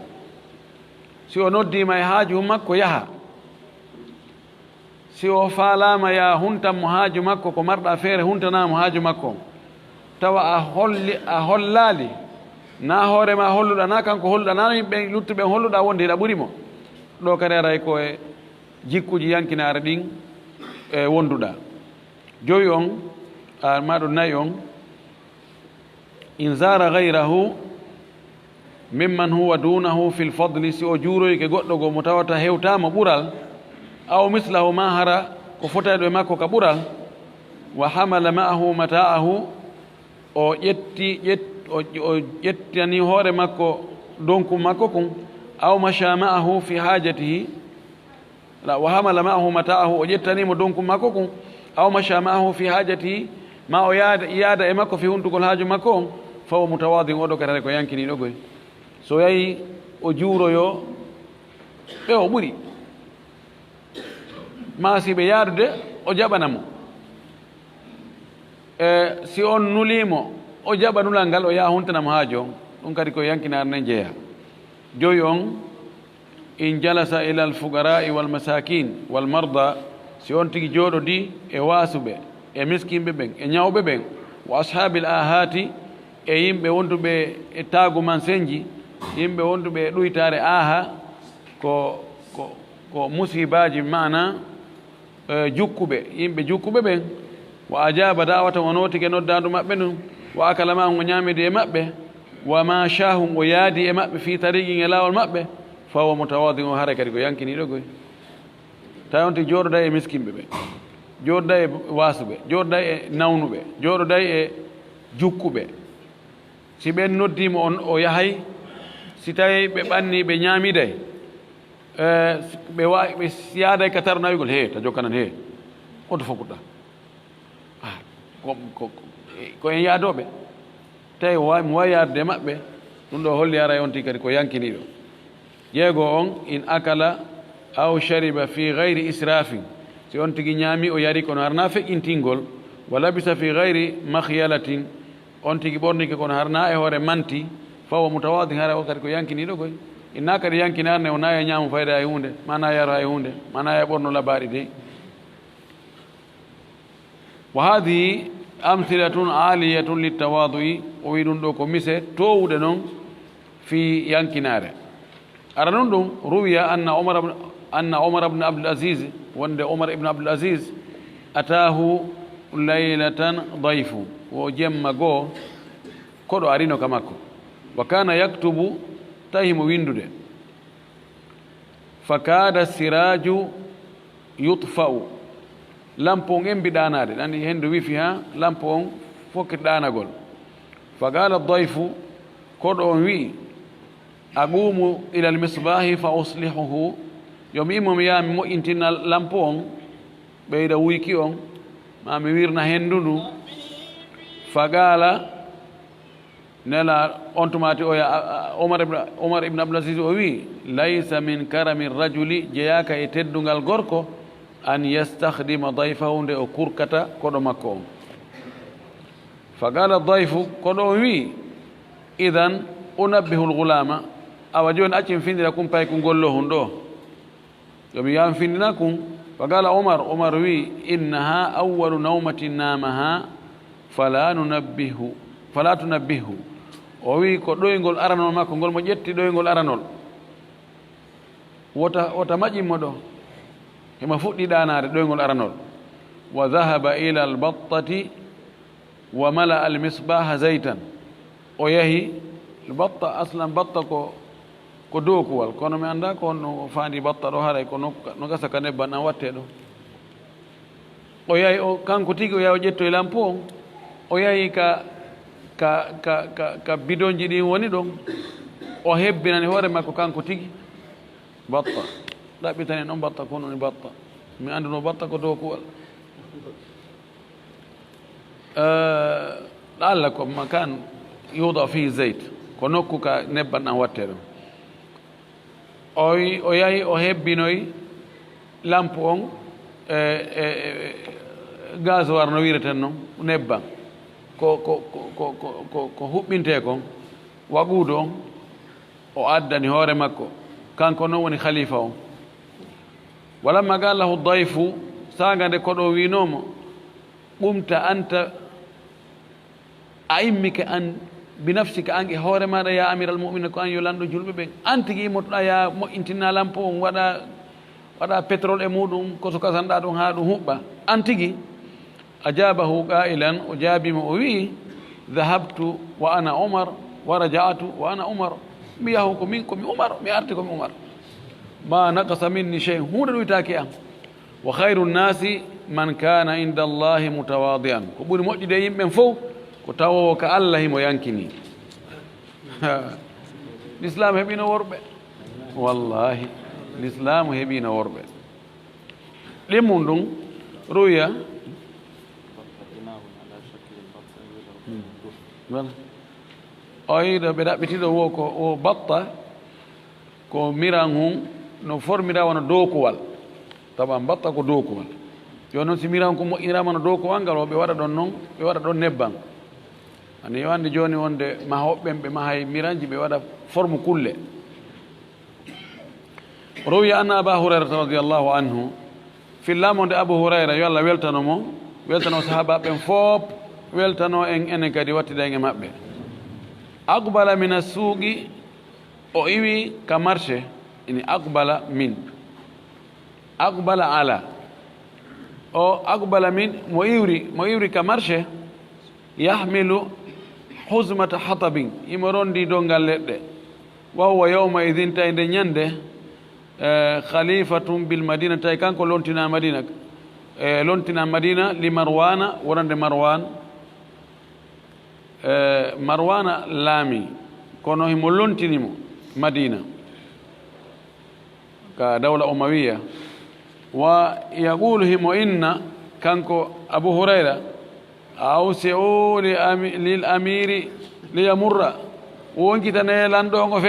si o noddima e haaju makko yaha si o faalama ya huntanmo haaju makko ko marɗa feere huntanamo haaju makko tawa a hollali na hoorema holluɗa na kanko holluɗa na yimɓe luttuɓe holluɗa wonde hiɗa ɓurimo ɗo kadi aray ko e jikkuji yankinare ɗin e wonduɗa joyi on maɗo nayi on in zara gayrahu mimman huwa dunahu fi lfadli si o juuroyke goɗɗo go mo tawata hewtama ɓural aw mislahu ma hara ko fotayɗo e makko ka ɓural wa hamala ma'ahu mata'ahu o ƴettani hoore makko donku makko kun aw masha ma'ahu fi hajatihi wa hamala ma'ahu mata'ahu o ƴettanimo donku makko kun aw masha ma'ahu fi hajatihi ma o yaada e makko fi huntugol haaju makko on fawo mutawadi oɗo katare ko yankiniɗo goy so yahi o juuroyo ɓe o ɓuri ma si ɓe yaadude o jaɓanamo si on nulimo o jaɓa nulal ngal o yaha huntanamo haajo ɗum kadi ko yankinare nen jeeya joyi on in jalasa ila alfuqara'i walmasakin walmarda si on tigi jooɗodi e waasuɓe e miskimɓe ɓen e ñawɓe ɓen wa ashabil ahati e yimɓe wonduɓe e taagu man senji yimɓe wonduɓe e ɗuytare aha ko musibaji mana jukkuɓe yimɓe jukkuɓe ɓen wa ajaba da'wata o notike noddandu maɓɓe ɗum wa akala mahum o ñamidi e maɓɓe wa ma shahum o yaadi e maɓɓe fi tariqin e laawol maɓɓe fawo mutawadi o hara kadi ko yankiniɗo goy tawi on ti jooɗoday e miskimɓe ɓe jooɗoday e waasuɓe jooɗoday e nawnuɓe jooɗoday e jukkuɓe si ɓen noddima on o yahay si tawi ɓe ɓanni ɓe ñaamiday ɓe yaaday ka taro nawigol he ta jokkanan he oto fokuɗɗa ko en yaadoɓe tawi mo wawi yaadude maɓɓe ɗum ɗo holli ara on ti kadi ko yankiniɗo jeego on in akala aw shariba fi gayri israfin si on tigi ñaami o yari kono harna feƴƴintingol wa labisa fi gayri makhyalatin on tigi ɓornike kono harna e hoore manti fawo mutawadi hara o kadi ko yankiniɗo koy inna kadi yankinarne o nayi e ñaamu fayda e hunde mana yaro hay hunde mana e ɓorno labaɗi de wa hadihi amthilatun aliyatun littawadui o wi ɗum ɗo ko mise towuɗe noon fi yankinare ara noon ɗum ruwiya anna omar ibne abdul asis wonde omar ibne abdul asis atahu laylatan dayfu wo jemma goo koɗo arino ka makko wa kana yaktubu tahimo windude fa kada siraju yutfa'u lampo on embi ɗanade ɗandi hende wifi ha lampo on fokkiti ɗanagol fa qala dayfu koɗo on wi aqumu ila almisbahi fa uslihuhu yomi immomi yaha mi moƴƴintinna lampo on ɓeyda wuyki on ma mi wirna hendu ndu fa qala nela on tumati oya omar ibne abdulasis o wi laysa min karami rajuli jeyaka e teddungal gorko an yastahdima dayfahu nde o kurkata koɗo makko on fa qala dayfu koɗo on wi idan unabbihu lgulama awa joni accimi findira kumpay ko gollo hun ɗo yomi yam findina kum faqala umar wi innaha awwalu nawmatin namaha fala tunabbihu o wi ko ɗoygol aranol makko ngol mo ƴetti ɗoygol aranol wota maƴimmo ɗo hema fuɗɗi ɗanade ɗoygol aranol wa dhahaba ila albattati wa mala almisbaha zaytan o yahi batta aslan batta ko dokuwal kono mi anda ko no faandi batta ɗo haray ko no gasa ka nebban an watte ɗo o yahi o kanko tigi o yahi o ƴettoye lampo on o yahi ka bidonji ɗin woni ɗon o hebbinani hoore makko kanko tigi batta ɗaɓɓitani noon batta ko noni batta mi anduno batta ko dokuwal Allah ko makan yuda fi zeyt ko nokku ka nebban an watte ɗon o yahi o hebbinoy lampe on gasoir no wireten noon nebban ko huɓɓinte kon waɗuudo on o addani hoore makko kanko noon woni khalifa on walamma gallahu dayfu saga nde koɗo winomo ɓumta anta a immike an binafsika an e hoore maɗa ya amiral mumina ko an yo lanɗo julɓe ɓen an tigui immotoɗa ya moƴƴintinna lampo on waɗa pétrole e muɗum koso kasanɗa ɗum ha ɗum huɓɓa an tigui ajabahu qailan o jaabimo o wi dhahabtu wa ana umar wa raja'atu wa ana umar mi yahu komi umar mi arti komi umar ma naqasa minni chey hunde ɗoytaki an wa khayru nnasi man kana inda allahi mutawadian ko ɓuri moƴƴude yimɓen fof ko tawowo ka allah himo yankini l'islam heɓino worɓe wallahi l'islam heɓino worɓe ɗimmum ɗum ruya o yiɗo ɓe ɗaɓɓitiɗo wo ko o batta ko miran hum no formira wona dokuwal tawa batta ko dokuwal yo noon si miran ko moƴƴirama no dokuwal ngal o ɓe waɗa ɗon noon ɓe waɗa ɗon nebban ani yo andi joni wonde mahoɓɓen ɓe mahay miranji ɓe waɗa forme kulle rowiya anna aba hurairata radiallahu anhu fillamo nde abou hurayra yo allah weltano sahabaɓen fof weltano en enen kadi wattiɗen e maɓɓe aqbala min assuuqi o iwi ka marché ini aqbala min aqbala ala o aqbala min mo iwri ka marché yahmilu husmata hatabin imo rondi dongal leɗɗe wa huwa yawma idin tawi nde ñande khalifatum bil madina tawi kanko lontina madina li marwana wonande marwana laami kono himo lontinimo madina ka dawla umawiya wa yaqulu himo inna kanko abou hurayra awsi'u lil amiri liyamurra wonkitane lanɗo ngo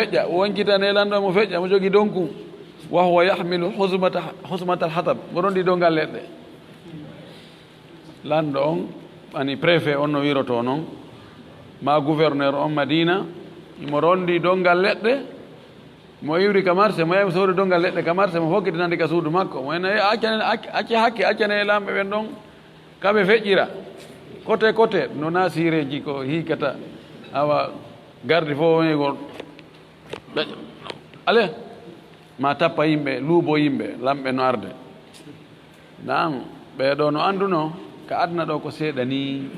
feƴƴa mo jogui donkum wa huwa yahmilu husmata alhatab mo rondi dongal leɗɗe lanɗo on ani préfet on no wiroto noon ma gouverneur on madina mo rondi dongal leɗɗe mo iwri ka marché mo yahi sowri dongal leɗɗe ka marché mo hokkitinandi ka suudu makko mo ene acce hakke accane e lamɓe ɓen ɗon kamɓe feƴƴira côté no nasireji ko hikata awa gardi fof woni ko ale ma tappa yimɓe luubo yimɓe lamɓe no arde nam ɓeɗo no anduno ka adna ɗo ko seeɗa ni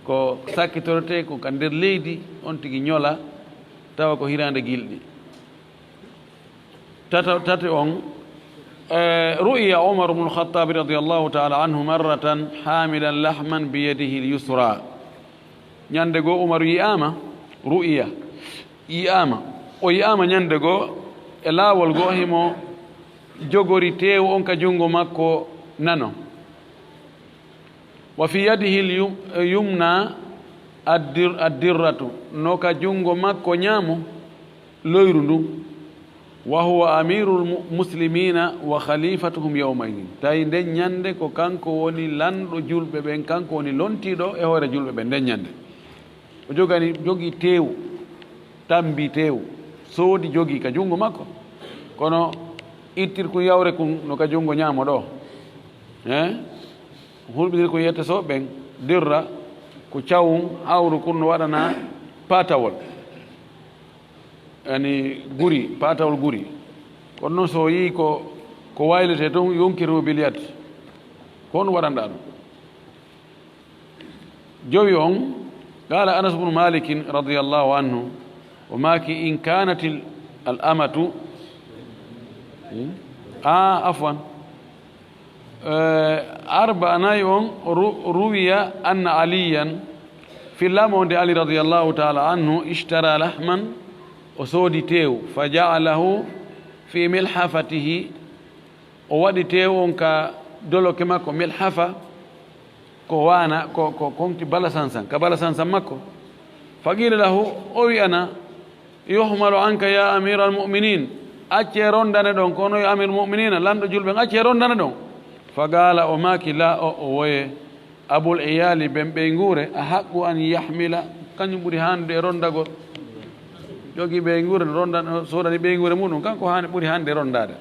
ko sakkitorete ko ka nder leydi on tigi ñola tawa ko hirande gilɗi tati on ru'iya umar bnu lkhattabi radiallahu taala anhu marratan hamilan lahman biyadihi lyusra ñande goo umaru yiyama ru'iya o yiyama ñande goo e laawol goo himo jogori teewu on ka junngo makko nano wa fi yadihi yumna addirratu no ka junngo makko ñaamo loyru ndun wa huwa amiru lmuslimina wa khalifatuhum yawmaidin tawi nden ñande ko kanko woni lanɗo julɓe ɓen kanko woni lontiɗo e hoore julɓe ɓen nden ñande o jogii teewu tambi teewu soodi jogii ka junngo makko kono ittir ko yawre kun no ka jungo ñaamo ɗo hulɓidir ko yetta so ɓen dirra ko cawum hawru kun no waɗana patawol ani guri patawol guri kono noon so yii ko waylete toon yonkiru biliyat ko on waɗanɗa ɗum jowi on qala anas bnu malikin radiallahu anhu o maki in kanat al amatu afwan arba nayi on ruwiya anna aliyan fillamo nde ali radiallahu taala anhu ishtara lahman o soodi tew fa jaalahu fi milhafatihi o waɗi tew on ka doloke makko milhafa ko wana ko konti bala sansan ka bala sansan makko fa qila lahu o wi ana yuhmalu anka ya amira almuminin acce rondane ɗon kono yo amir muminina lanɗo julɓen acce rondane ɗon fa qala o maki la o woye abul iyali ɓen ɓeygure a haqqu an yahmila kañum ɓuuri hande e rondagol jogi ɓeygure no ronda sodani ɓeygure muɗum kanko hani ɓuuri hande rondade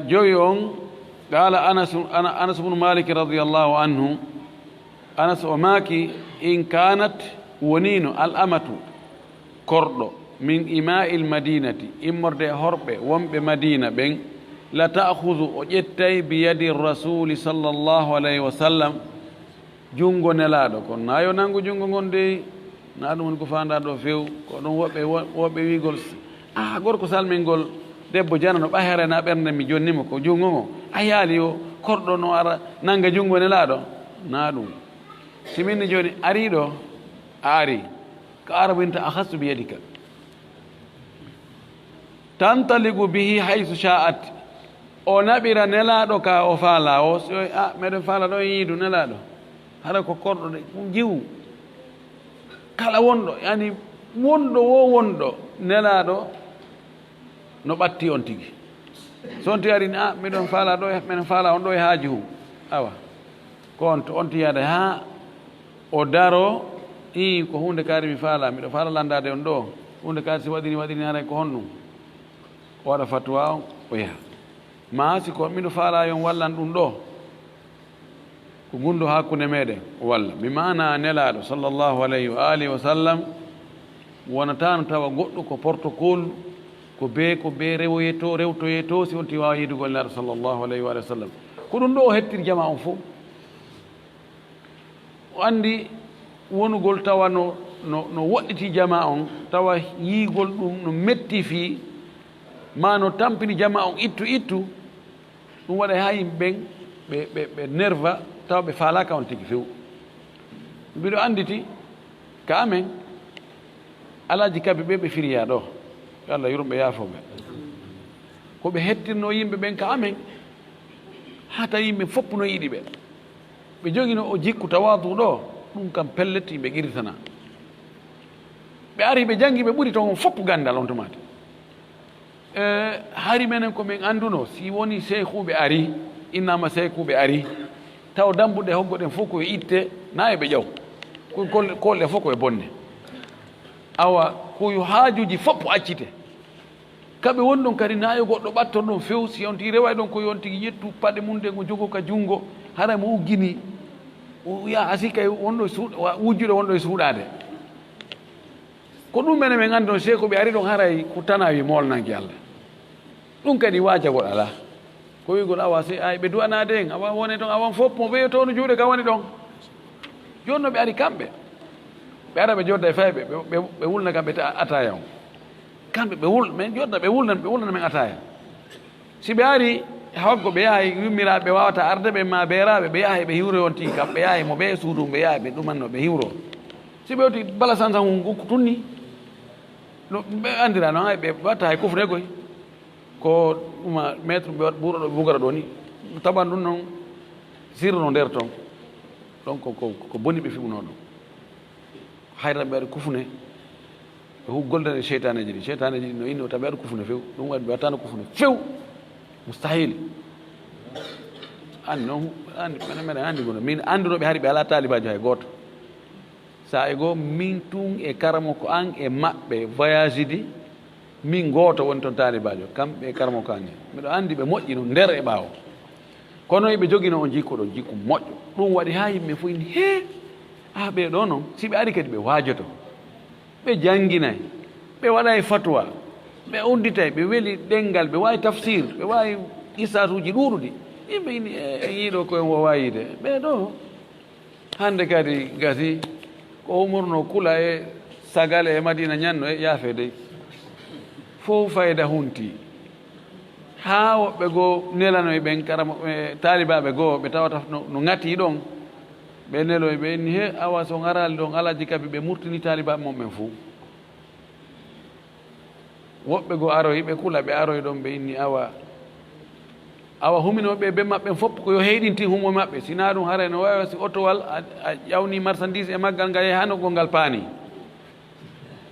joyi on qala anas bnu malik radiallahu anhu anas o maki in kanat wonino al amatu korɗo min imai l madinati immorde horɓe wonɓe madina ɓen la ta'khudhu o ƴettay bi yadi rasuli sallllahu alayhi wa sallam jungo nelaɗo kono nayo nango jungo gon dey na ɗum woni ko fanda ɗo few ko ɗum woɓɓe wigol gorko salmingol debbo jana no ɓahere na ɓernde mi jonnimo ko jungo ngo a yaali o korɗo no ara nanga jungo nelaɗo na ɗum siminni joni ariɗo a ari ko arabinta ahastu bi yadika tantaligu bihi haysu sha'at o naɓira nelaɗo ka o faala o so meɗen faala ɗo yiidu nelaɗo hara ko korɗo de jiwu kala wonɗo yani wonɗo wo wonɗo nelaɗo no ɓatti on tigi so on ti arini miɗon faala ɗo miɗen faala on ɗo e haaji hum awa ko on to on tiyade ha o daro ko hunde kaari mi faala miɗo faala landade on ɗo hunde kaari si waɗini haray ko honɗum o waɗa fatwa on o yaha ma si ko miɗo faala yon wallan ɗum ɗo ko gunndo hakkunde meɗen o walla mi mana nelaɗo sallllahu alayhi wa alihi wa sallam wonata no tawa goɗɗo ko protocole ko be rewtoye to si wonti wawa yidugol nelaɗo sallllahu alayhi wa sallam ko ɗum ɗo o hettir jama on fof o andi wonugol tawa no woɗɗiti jama on tawa yiigol ɗum no metti fi ma no tampini jama on ittu ɗum waɗa ha yimɓe ɓen ɓe nerva tawa ɓe faalaka on tigi few mbiɗo anditi ka amen alaji kaɓe ɓe firiya ɗo yo allah yurumɓe yaafoɓe ko ɓe hettirno yimɓe ɓen ka amen hata yimɓe fopp no yiɗi ɓe jogino o jikku tawadu ɗo ɗum kam pellet yimɓe qiritana ɓe ari ɓe jangi ɓe ɓuri ton on fopp gandal on tomate hari menen komin anduno si woni seykuɓe ari innama seykuɓe ari taw dambuɗe hoggoɗen fof koye itte na e ɓe ƴaw kolɗe fof koye bonne awa koyo haajuji fopp accite kaɓe woni ɗon kadi nayo goɗɗo ɓatton ɗon few si on tigi rewa ɗon ko yon tigi yettu paɗe mum nde ngo jogo ka junngo hara mo uggini ya asikay wonɗo wujjuɗo wonɗo e suuɗade ko ɗum mene men anndi ɗon seyko ɓe ari ɗon haray ko tanawi molnanki allah ɗum kadi waajagol ala ko wigol awa se ay ɓe duwanade en awa wone toon awan fof mo ɓeyo toon juuɗe ka woni ɗon joni no ɓe ari kamɓe ɓe ara ɓe jodda e fay ɓe wulna kam ɓe ataya on kamɓe ɓe jodda ɓe wulnana men ataya si ɓe ari hawaggo ɓe yahay yummiraɓe ɓe wawata arde ɓe ma beeraɓe ɓe yahay ɓe hiwre on tigi kam ɓe yahay mo ɓe suudum ɓe yahay ɓe ɗumanno ɓe hiwro si ɓe woti bala sansan hum tunni no ɓe andira noon hay ɓe watta hay kufne koy ko ɗuma maître ɓe wat ɓuuro ɗo ɓe bugara ɗo ni taban ɗum noon sirno nder toon ɗon ko boni ɓe fiɓuno ɗum hayra ɓe waɗa kufne ɓe goldane cheytaneji ɗi no inni o taw ɓe waɗa kufne few ɗum waɗi ɓe wattano kufne few mustahil andi noon andi meɗen andi gono min andunoɓe haari ɓe ala talibaji hay goto sa e goo min tun e karamo ko an e maɓɓe voyage ɗi min gooto woni toon taalibajo kamɓe karmo kane miɗo anndi ɓe moƴƴino nder e ɓaawo kono eɓe jogino on jikku ɗo jikku moƴƴo ɗum waɗi haa yimɓe fof ni he a ɓeeɗo noon si ɓe ari kadi ɓe waajoto ɓe jannginay ɓe waɗay fatwa ɓe udditay ɓe weli ɗenngal ɓe waawi tafsir ɓe waawi qissatuji ɗuuɗuɗi yimɓe ini e yiiɗo koye wowa yiide ɓeeɗo hannde kadi gasi ko umurno kula e sagale e madina ñanno e yaafe dey fof fayda hunti haa woɓɓe goo nelano e ɓen karamo taalibaɓe goo ɓe tawata no ŋati ɗon ɓe nelo e ɓe inni he awa so ngarali ɗon alaji kabi ɓe murtini taalibaɓe mon ɓen fuu woɓɓe goo aroy ɓe kula ɓe aroy ɗon ɓe inni awa huminoɓe ɓe maɓɓen fof ko yo heyɗinti humo maɓɓe sina ɗum haray no wawi si otowal a ƴawni marchandise e maggal ngal yahanogol ngal paani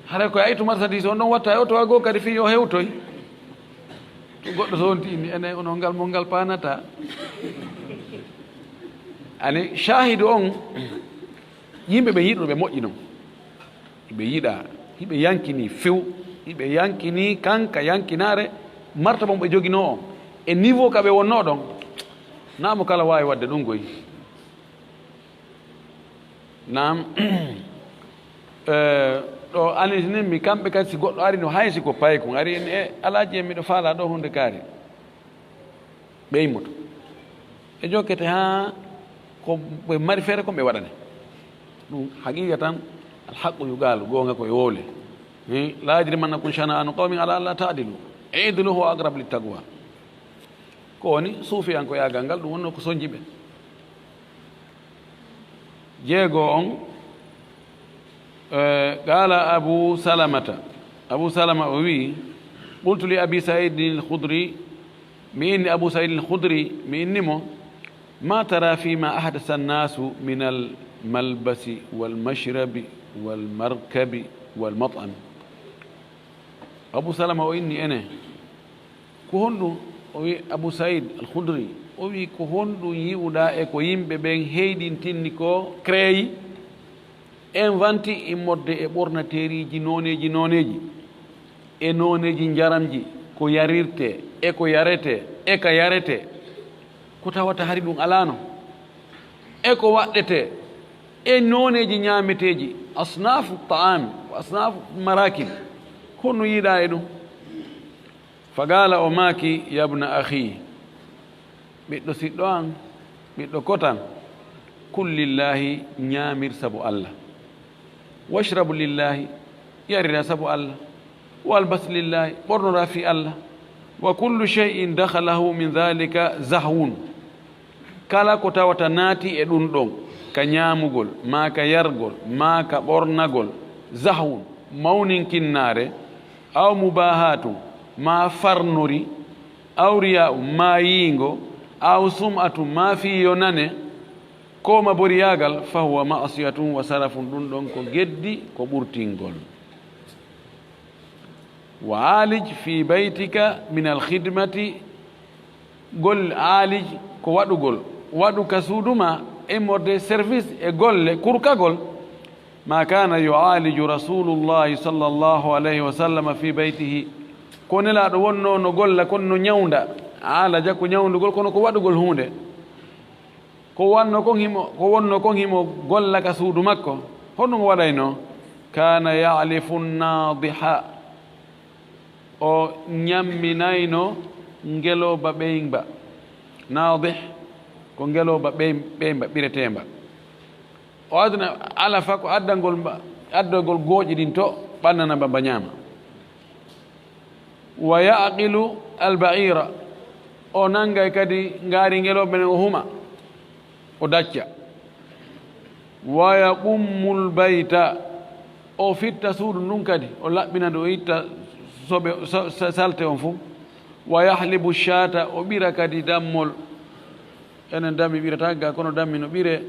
haray koye aytu marchandise on ɗon watta e otowa goo kadi fi yo hewtoy to goɗɗo sonti inni ene ono ngal mo ngal paanata ani shahidu on yimɓe ɓe yiɗno ɓe moƴƴino ɓe yiɗa hiɓe yankini few hiɓe yankini kanka yankinare martaba mo ɓe jogino on e niveau ka ɓe wonno ɗon namo kala wawi wadde ɗum goy nam ɗo anininmi kamɓe kadi si goɗɗo ari no hay siko payi kon ari en e alaji en miɗo faala ɗo hunde kaari ɓeymoto e jokkete ha ko ɓe mari feere kon ɓe waɗane ɗum haqiqa tan alhaqu yugalu gonga koye woole la yajrimannakum shana'anu qawmin ala alla ta'dilu idilu huwa aqrab littaqwa ko woni suufiyanko yagal ngal ɗum wonno ko soñji ɓe jeego on qala abu salama o wi qultu li abi saidin alkhudri mi inni abu saidin alkhudri mi innimo ma tara fima ahdasa annasu min almalbasi walmashrabi walmarkabi walmat'am abu salama o inni ene ko honɗum o wi abou saïd alkhudri o wi ko honɗum yi'uɗa e ko yimɓe ɓen heyɗintinni ko créyi inventi immodde e ɓornateriji noneji e noneji jaramji ko yarirte e ko yarete e ka yarete ko tawata hari ɗum alano e ko waɗɗete e noneji ñameteji asnafu ta'ami asnafu marakil honno yiiɗa e ɗum fagala o maaki yabna ahi ɓiɗɗo siɗɗo an ɓiɗɗo kotan kul lillahi ñamir sabu allah washrabu lillahi yarira sabu allah walbas lillahi ɓornora fi allah wa kullu shay'in dakhalahu min dhalika zahwun kala ko tawata naati e ɗum ɗon ka ñamugol ma ka yargol ma ka ɓornagol zahwun mawninkinnare aw mubahatun ma farnori aw riya'u ma yiingo aw sum'atu ma fiyo nane ko ma boriyagal fa huwa ma'siyatun wa sarafun ɗum ɗon ko geddi ko ɓurtingol wa alij fi baytika min alkhidmati gol alij ko waɗugol waɗu ka suuduma immorde service e golle kurkagol ma kana yu'aliju rasulullahi sallallahu alayhi wa sallam fi baytihi ko nelaɗo wonno no golla kono no ñawda alaja ko ñawdugol kono ko waɗugol hunde ko wonno kon himo golla ka suudu makko honno ngo waɗayno kana ya'lifu nadiha o ñamminayno ngeloba ɓeymba nadih ko ngeloba ɓeymba ɓiretemba o aduna ala fa ko addagol gooƴi ɗin to ɓannana bamba ñaama wa yaqilu albaira o nangay kadi ngaari ngeloɓe nen o huma o dacca wa yaqummu lbayta o fitta suudu ndun kadi o laɓɓinande o itta soɓe salte on fof wa yahlibu shata o ɓira kadi dammol enen dammi ɓirata ga kono dammi no ɓire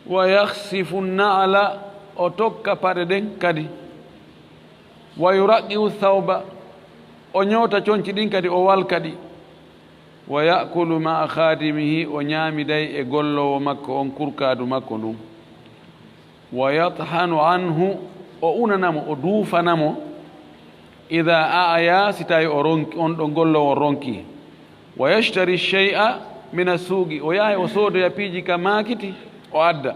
wa yahsifu naala o tokka paɗe ɗen kadi wa yuraqiu thawba o ñoota coñci ɗin kadi o walka ɗi wa yakulu ma khadimihi o ñaamiday e gollowo makko on kurkadu makko ndun wa yathanu anhu o unanamo o duufanamo ida aya si tawi on ɗo gollowo ronki wa yashtari shay'a min asuuqi o yaha o soodoya piiji ka maakiti o adda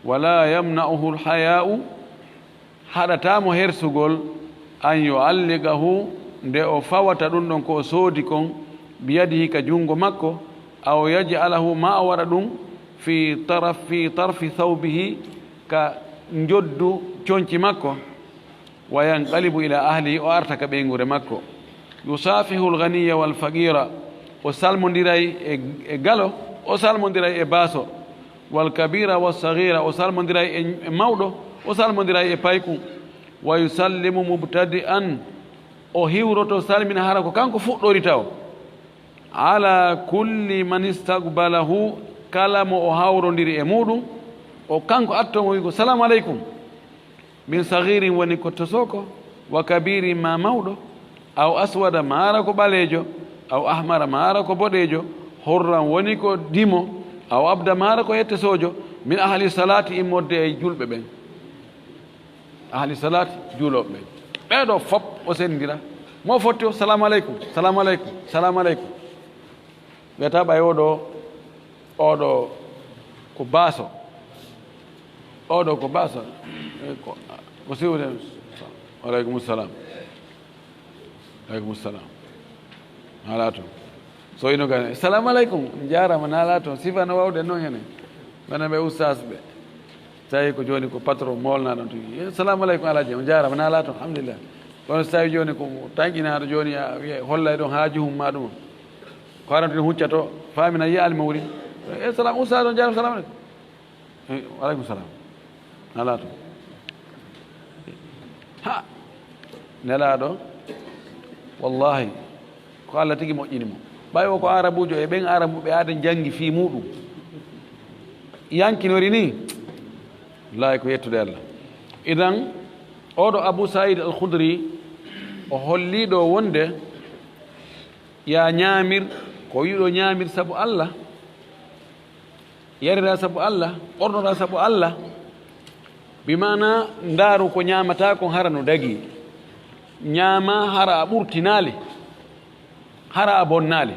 wala yamna'uhu alhaya'u haɗatamo hersugol an yu'alligahu nde o fawata ɗum ɗon ko o soodi kon biyadihi ka jungo makko aw yaj'alahu ma o waɗa ɗum fi tarfi thawbihi ka njoddu coñci makko wa yanqalibu ila ahlihi o arta ka ɓeygure makko yusafihu alganiya walfaqira o salmodiray e galo o salmodiray e baaso walkabira walsagira o salmodiray e mawɗo o salmodiray e payku wa yusallimu mubtadi'an o hiwroto salmina hara ko kanko fuɗɗori taw ala kulli man istaqbalahu kala mo o hawrodiri e muɗum o kanko attomo wi ko salamu aleykum min sagirin woni ko tosoko wa kabirin ma mawɗo aw aswada ma ara ko ɓaleejo aw ahmara ma ara ko boɗeejo horran woni ko dimo aw abda ma ara ko hettesojo min ahli salati immodde e julɓe ɓen ahli salati juuloɓe ɓen ɓeeɗo fop o sendira mo fotti o salamu aleykum salamu aleykum salamu aleykum wiyata ɓay oɗo ko baaso oɗo ko baaso ko siwde aleykum salam aleykum salam ala toon so ino gane salamu aleykum jarama nala toon sifa no wawde noon hene bana ɓe oustas ɓe tawi ko joni ko patron molnaɗon to salamu aleykum alaji on jarama nala toon alhamdulillah kono so tawi joni ko tanƴinaɗo joni wiye hollay ɗon haaji humma ɗum ko aranto huccato famina yiya almawri e salam oustas on jarama salamu aleykum aleykum salam nala toon ha nelaɗo wallahi ko Allah tigi moƴƴini mo ɓay o ko arabujo e ɓen arabuɓe aada janggi fi muɗum yankinori ni wallahi ko yettude Allah idan oɗo Abu Saïd al-Khudri o holliɗo wonde ya ñamir ko yiɗo ñamir sabu Allah yarira sabu Allah ɓornora sabu Allah bimana ndaaru ko ñamata kon hara no dagi ñaama hara a ɓurtinali hara a bonnali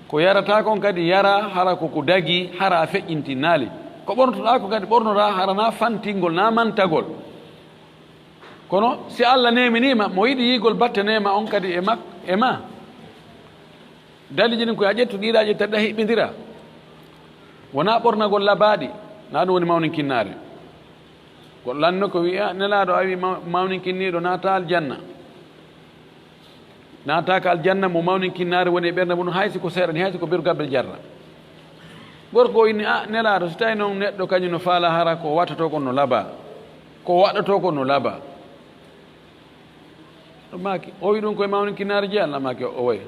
ko yarata kon kadi yara hara koko dagi hara a feƴƴintinnali ko ɓornotoɗa ko kadi ɓornota hara na fantingol na mantagol kono si Allah neminima mo yiɗi yigol batte nema on kadi e ma daliji ɗin koye a ƴettu ɗiɗa ƴettaɗiɗa hiɓɓidira wona ɓornagol labaɗi na ɗum woni mawnin kinnare ko lanno ko wiya nelaɗo a wi mawnin kinniɗo naata aljanna naataka aljanna mo mawnin kinnare woni e ɓernde mum haysi ko seeɗani haysi ko ɓeru gabbel jarra gorko o inni a nelaɗo so tawi noon neɗɗo kañum no faala hara ko wattato kon no laaba ko waɗato kon no laaba ɗo maki o wi ɗum koye mawnin kinnare jeeya allah maki o wayi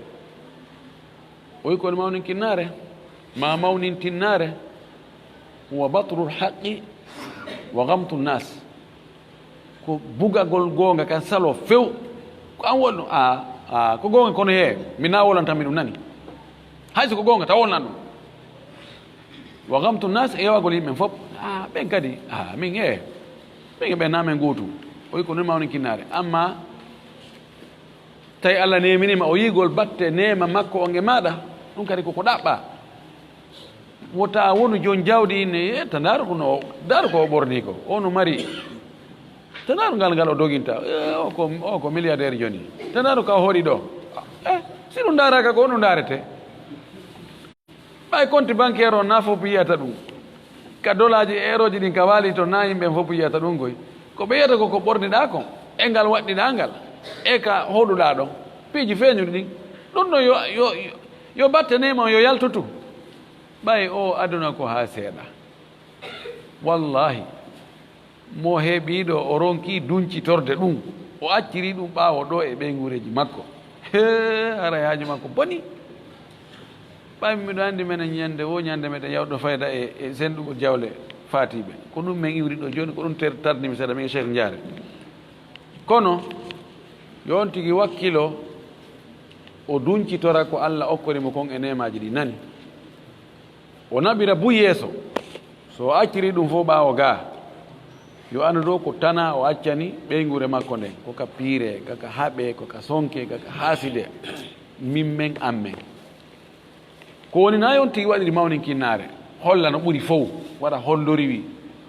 o wi koye mawnin kinnare ma mawnin tinnare huwa batru lhaqqi wa gamtu nnas ko bugagol goonga kan salo few ko an wol ɗum ko goonga kono hee mi na wolantami ɗum nani hayso ko goonga taw wolnan ɗum wa gamtu nnas e yewagol yimɓen fof ɓen kadi min min ɓen namen gootu o wi ko non mawni kinnare amma tawi Allah neminima o yigol batte nema makko on e maɗa ɗum kadi koko ɗaɓɓa wota wonu joni jawdi inne ta ndaaro kono ndaaro ko o ɓorni ko o no mari ta ndaaro ngal o doginta o ko milliardaire joni ta ndaaro ka hoɗi ɗo si ɗum ndaraka ko ɗum ndarete ɓay compte bancaire o na fof yiyata ɗum ka dolaji euro ji ɗin ka waali to na yimɓe fof yiyata ɗum koy ko ɓe yiyata koko ɓorniɗa ko e ngal waɗɗiɗa ngal e ka hoɗuɗa ɗon piiji feeñuɗi ɗin ɗum ɗo yo batte nema yo yaltutu ɓay o aduna ko ha seeɗa wallahi mo heeɓiɗo o ronki duncitorde ɗum o acciri ɗum ɓaawo ɗo e ɓeygureji makko harayaji makko boni ɓaymi miɗo anndi menen ñande wo ñande meɗen yawɗo fayda e senɗugol jawle fatiɓe ko ɗum min iwri ɗo joni ko ɗum tardimi seeɗa min cheikh Ndiare kono yon tigi wakkilo o duncitora ko Allah okkorimo kon e nemaji ɗi nani o naɓira buy yeeso so acciri ɗum fof ɓaawo ga yo andu ɗo ko tana o accani ɓeygure makko nden koka piire kaka haɓe koka sonke kaka haaside mimmen ammen ko woni na yon tigi waɗiri mawninkinnare holla no ɓuri fof waɗa hollori wi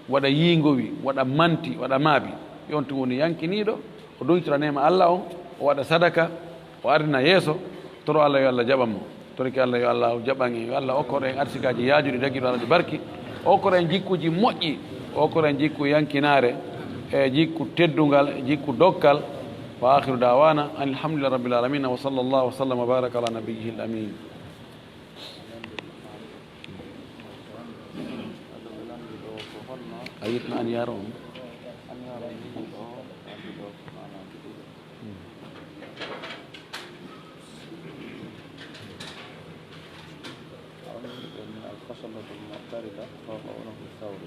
waɗa yiingo wi waɗa manti waɗa maabi yon tigi woni yankiniɗo o doñtora nema Allah on o waɗa sadaka o ardina yeeso toro Allah yo Allah jaɓan mo torki Allah yo Allah jaɓan en yo Allah okkoro en arsikaji yaajuɗi daguiɗo Allah ɗi barki okkoro en jikkuji moƴƴi okkoro en jikku yankinare e jikku teddungal e jikku dokkal wa akhiru dawana alhamdulillah rabbil alamin wa sallallahu wa sallam wa baraka ala nabiyyihi al amin ayitna an yaro on الخشبة المعترضة وضعونه في الثور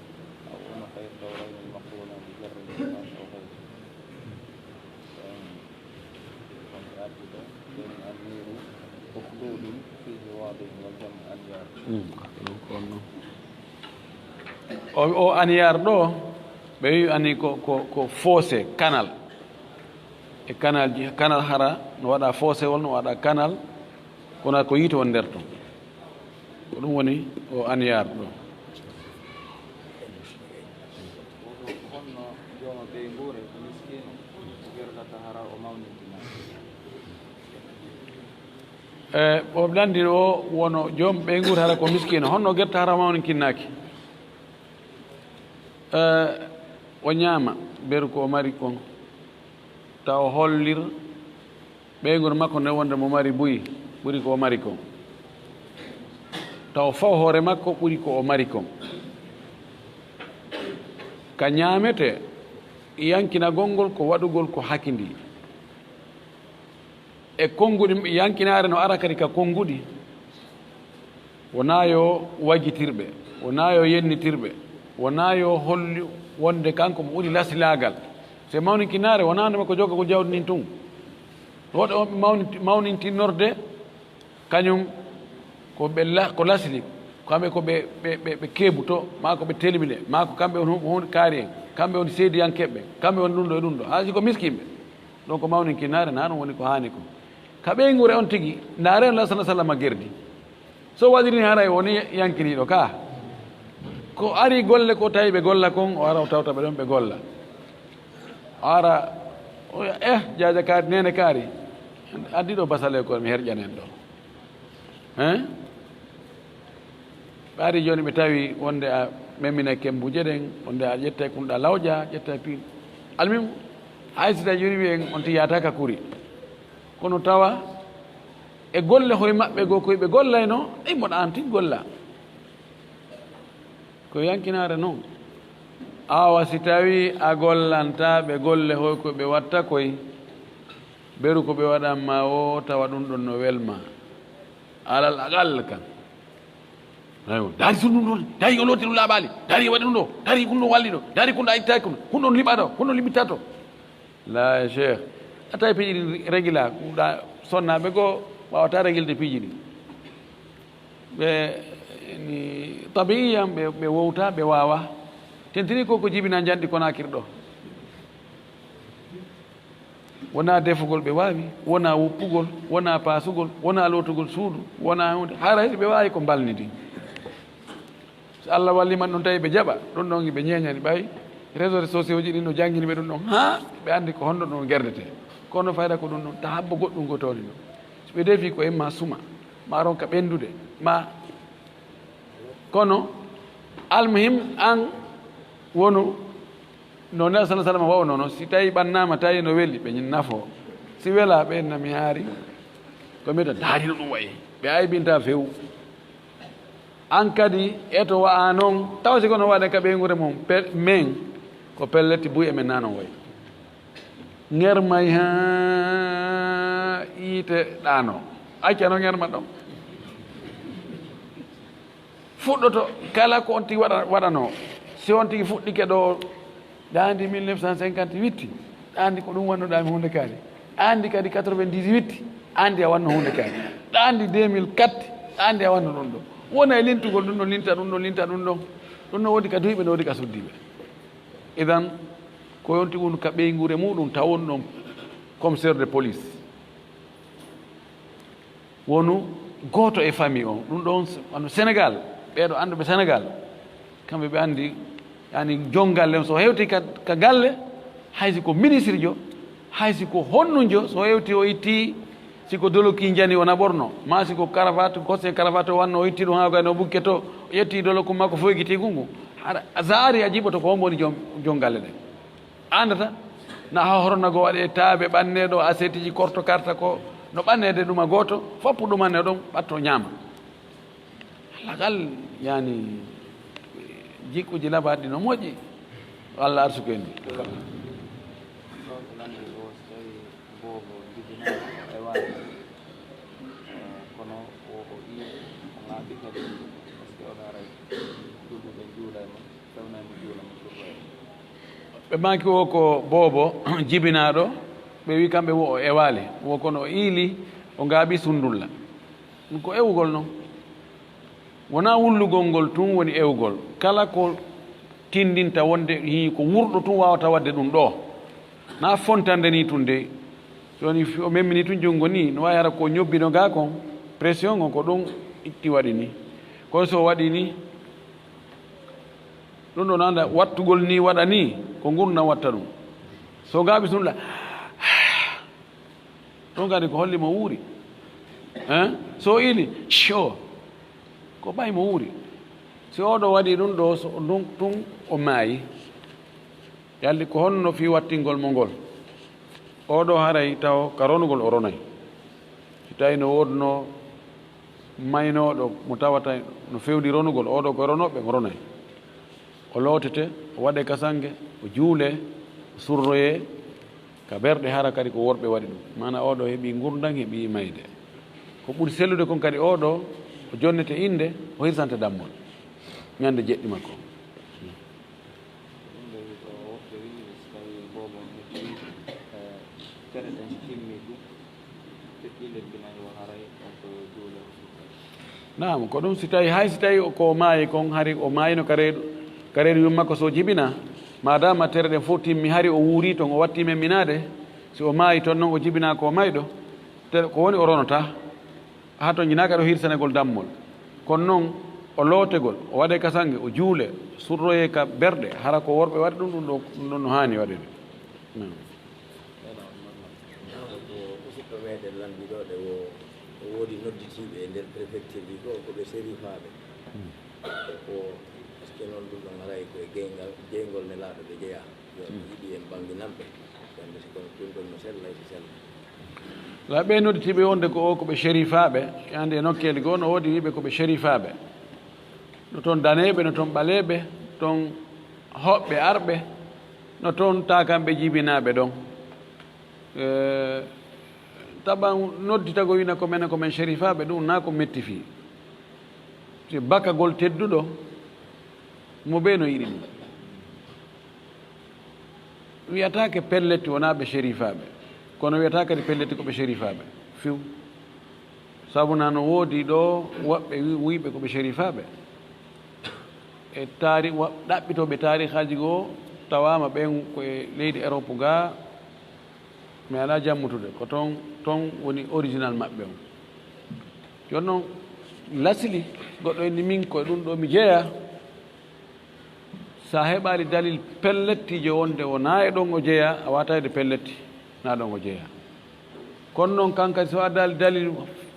أو أنف الدورين المقرونة بجر النقاش أو غيره بين النير مخلود فيه واضح والجمع أنيار o aniyar ɗo ɓe wi ani ko fossé canal e canal ji canal hara no waɗa fossé wol no waɗa canal kono ko yiite won nder ton ko ɗum woni o aniyar ɗo honno jooma ɓeygure ko miskino ko gerdata hara o mawnitina o landi o wono joom ɓeygure hara ko miskino honno gerta hara mawninkinnaki o ñaama beru ko o mari kon taw hollir ɓeygure makko nde wonde mo mari buyi ɓuri ko o mari kon taw faw hoore makko ɓuri ko o mari kon ka ñaamete yankinagol ngol ko waɗugol ko hakkindi e konnguɗi yankinare no ara kadi ka konnguɗi wona yo wajitirɓe wona yo yennitirɓe wona yo holli wonde kanko mo ɓuri lasilaagal se mawninkinare wona ndema ko jogga ko jawdi nin tun woɗe on ɓe mawnintinnorde kañum ko ko lasli kamɓe ko ɓe keebuto ma ko ɓe telmine ma ko kamɓe on hunde kaari en kamɓe on seediyankeɓɓe kamɓe on ɗum ɗo e ɗum ɗo haasi ko miskimɓe ɗon ko mawninkinare na ɗum woni ko haani ko ka ɓeygure on tigi ndaare on lasana sallama gerdi so waɗirini haray woni yankiniɗo ka ko ari golle ko tawi ɓe golla kon o ara o tawta ɓe ɗon ɓe golla o ara jaja kaari nene kaari addi ɗo basale ko mi herƴanen ɗo hein ɓe ari joni ɓe tawi wonde a memine kembuje ɗen wonde a ƴetta kumɗa lawƴa ƴetta piin almim hay so tawi joni wiyen on ti yataka kuri kono tawa e golle hoye maɓɓe goo koye ɓe gollayno ɗi mboɗa an tin golla ko yankinare noon awa si tawi a gollanta ɓe golle hoy ko ɓe watta koye beru ko ɓe waɗanma o tawa ɗum ɗon no welma alal aqal kan ayo dari sunɗum ɗon dari o looti ɗum laaɓali dari waɗi ɗum ɗo dari ɗum ɗo walli ɗo dari kunɗo ittaki ɗum hunɗon liɓaɗo hunɗon liɓittato la cheikh a tawi piiji ɗi régula kuɗa sonnaɓe goo wawata régilde piiji ɗi ɓe ni tabiiyam ɓe wowta ɓe wawa tentini ko jibina janɗi konakiri ɗo wona defugol ɓe wawi wona wuppugol wona paasugol wona lootugol suudu wona hunde haray ɓe wawi ko balnidi so Allah walliman ɗum tawi ɓe jaɓa ɗum ɗon ɓe ñeñani ɓay réseau sociaux ji ɗin no jangguini ɓe ɗum ɗon ha ɓe andi ko honɗo ɗum gerdete kono fayda ko ɗum ɗon ta habbo goɗɗum gotoni ɗo so ɓe defi ko emma suma ma ronka ɓendude ma kono almuhim an wonu no nel salah sallam wawno no si tawi ɓannama tawi no weeli ɓe nafo si wela ɓe nami haari ko mbiyata daarino ɗum wayi ɓe aybinta few an kadi eto wa'a noon taw si kono waɗe ka ɓeygure mum men ko pelletti buy emen nanon wayi ŋermay ha yiite ɗano accano ŋerma ɗon fuɗɗoto kala ko on tigi waɗano si on tigi fuɗɗike ɗo ɗandi 1950 witti ɗandi ko ɗum wannoɗami hunde kaari andi kadi 98 andi a wanno hunde kaari ɗandi 2004 andi a wanno ɗum ɗo wona e lintugol ɗum ɗo linta ɗum ɗo linta ɗum ɗon ɗum ɗo woodi ka duyiɓe no woodi ka suddiɓe idan ko yonti won ka ɓeygure muɗum tawon ɗon commissaire de police wonu goto e famille o ɗum ɗon ano sénégal ɓeeɗo anduɓe sénégal kamɓe ɓe andi yani jongalle so hewti ka galle haysi ko ministre jo haysi ko honnujo so hewti o itti siko doloki jani wona ɓorno ma siko caravate gosse caravate o wanno o itti ɗum ha gayno bukke to o ƴetti doloku makko foygiti gungu haɗa zaari a jiɓoto ko homwoni jongalle ɗe andata na ha hornago waɗe taaɓe ɓanneɗo assiette ji korto karta ko no ɓannede ɗuma goto foppu ɗumanne ɗon ɓatto ñaama alagal yani jikkuji labaɗi no moƴƴi Allah arsuko en ɓe maki o ko boobo jibinaɗo ɓe wi kamɓe wo o ewale wo kono o iili o ngaaɓi sundulla ɗum ko ewugol noon wona wullugol ngol tun woni ewugol kala ko tindinta wonde hi ko wurɗo tun wawata wadde ɗum ɗo na fontande ni tun de joni o memmini tun junngo ni no wawi hara ko ñobbino ga kon pression o ko ɗum itti waɗi ni kono so waɗi ni ɗum ɗo nanda wattugol ni waɗa ni ko gurdam watta ɗum so ngaaɓi sundulla ɗon kadi ko holli mo wuuri so ili o ko ɓay mo wuuri si oɗo waɗi ɗum ɗo so ɗum tun o maayi yalli ko honno fi wattingol mo ngol oɗo haray taw ka ronugol o ronay si tawi no wodno maynoɗo mo tawata no fewni ronugol oɗo ko ronoɓe o ronay o lootete o waɗe kasange o juule o surroye ka berɗe hara kadi ko worɓe waɗi ɗum mana oɗo heeɓi gurdam heeɓi mayde ko ɓuri sellude kon kadi oɗo o jonnete inde o hirsante dammol ñande jeɗɗi makko nam ko ɗum si tawi hay si tawi ko maayi kon hari o maayino kareeɗo yum makko so jibina madama tere ɗen fof timmi hari o wuuri toon o watti men minade si o maayi toon noon o jibina ko mayɗo tere ko woni o ronota ha to jinaka ɗo hirsanegol dammol kono noon o lootegol o waɗe kasange o juule surroye ka berɗe hara ko worɓe waɗi ɗum ɗum ɗon no hani waɗede musidɗo meɗen lambiɗoɗe o woodi nodditiɓe e nder préfecture ɗi ko koɓe sérifaɓe ko par ce que noon ɗum ɗon haray koye jeygol nelaɗo ɓe jeeya yo yiɗi en ɓanginanɓe wonde si kono ɗum ɗon no sellay so sella la ɓe nodditiɓe wonde ko o koɓe shérifaɓe yande e nokkeli goo no woodi wiɓe koɓe shérifaɓe no toon daneɓe no toon ɓaleɓe toon hoɓɓe arɓe no toon takamɓe jibinaɓe ɗon taɓan nodditago wina ko menen komin shérifaɓe ɗum na ko metti fi si bakagol tedduɗo mo ɓe no yiɗi ɗum wiyatake pelletti wona ɓe shérifaɓe kono wiyata kadi pelletti koɓe shérifaɓe fiw sabuna no woodi ɗo woɓɓe wiɓe koɓe shérifaɓe e taari ɗaɓɓitoɓe tarihaji goo tawama ɓen koye leydi Europe ga mi ala jammutude ko toon woni original maɓɓe on joni noon lasli goɗɗo enni min koye ɗum ɗo mi jeeya sa heɓali dalil pellettijo wonde o na e ɗon o jeeya a watayde pelletti na ɗon o jeeya kono noon kankadi so addali dalil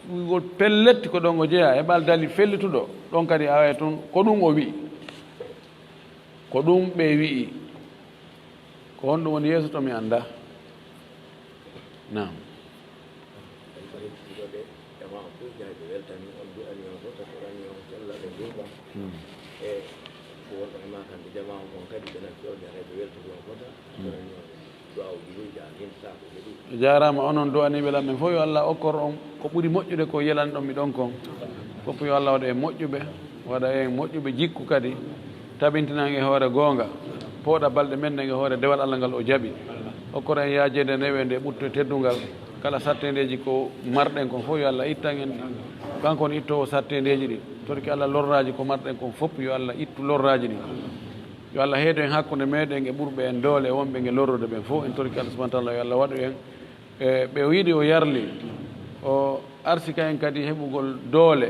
wigol pelletti ko ɗon o jeeya heɓal dalil fellituɗo ɗon kadi a waye toon ko ɗum o wi ko ɗum ɓe wi'i ko honɗum woni yeeso to mi annda nam jarama onon duwaniɓe lamen fof yo Allah okkor on ko ɓuri moƴƴude ko yelanɗon mi ɗon kon fof yo Allah waɗa e moƴƴuɓe waɗa e moƴƴuɓe jikku kadi tabintinan e hoore goonga pooɗa balɗe men e hoore dewal Allah ngal o jaɓi okkor en yaajede newe nde ɓurto teddungal kala sattendeji ko marɗen kon fof yo Allah ittan en kanko on ittowo sattendeji ɗi torki Allah lorraji ko marɗen kon fof yo Allah ittu lorraji ɗi yo Allah heedo en hakkunde meɗen e ɓurɓe en doole e wonɓe nge lorrude ɓen fof en torki Allah subahana taala yo Allah waɗu en ɓe o yiɗi o yarli o arsika en kadi heɓugol doole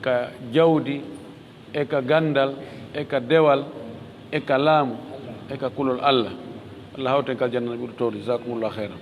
ka jawdi e ka gandal e ka dewal e ka laamu e ka kulol Allah Allah hawten kal jannana ɓuri towde jasakumullah heyran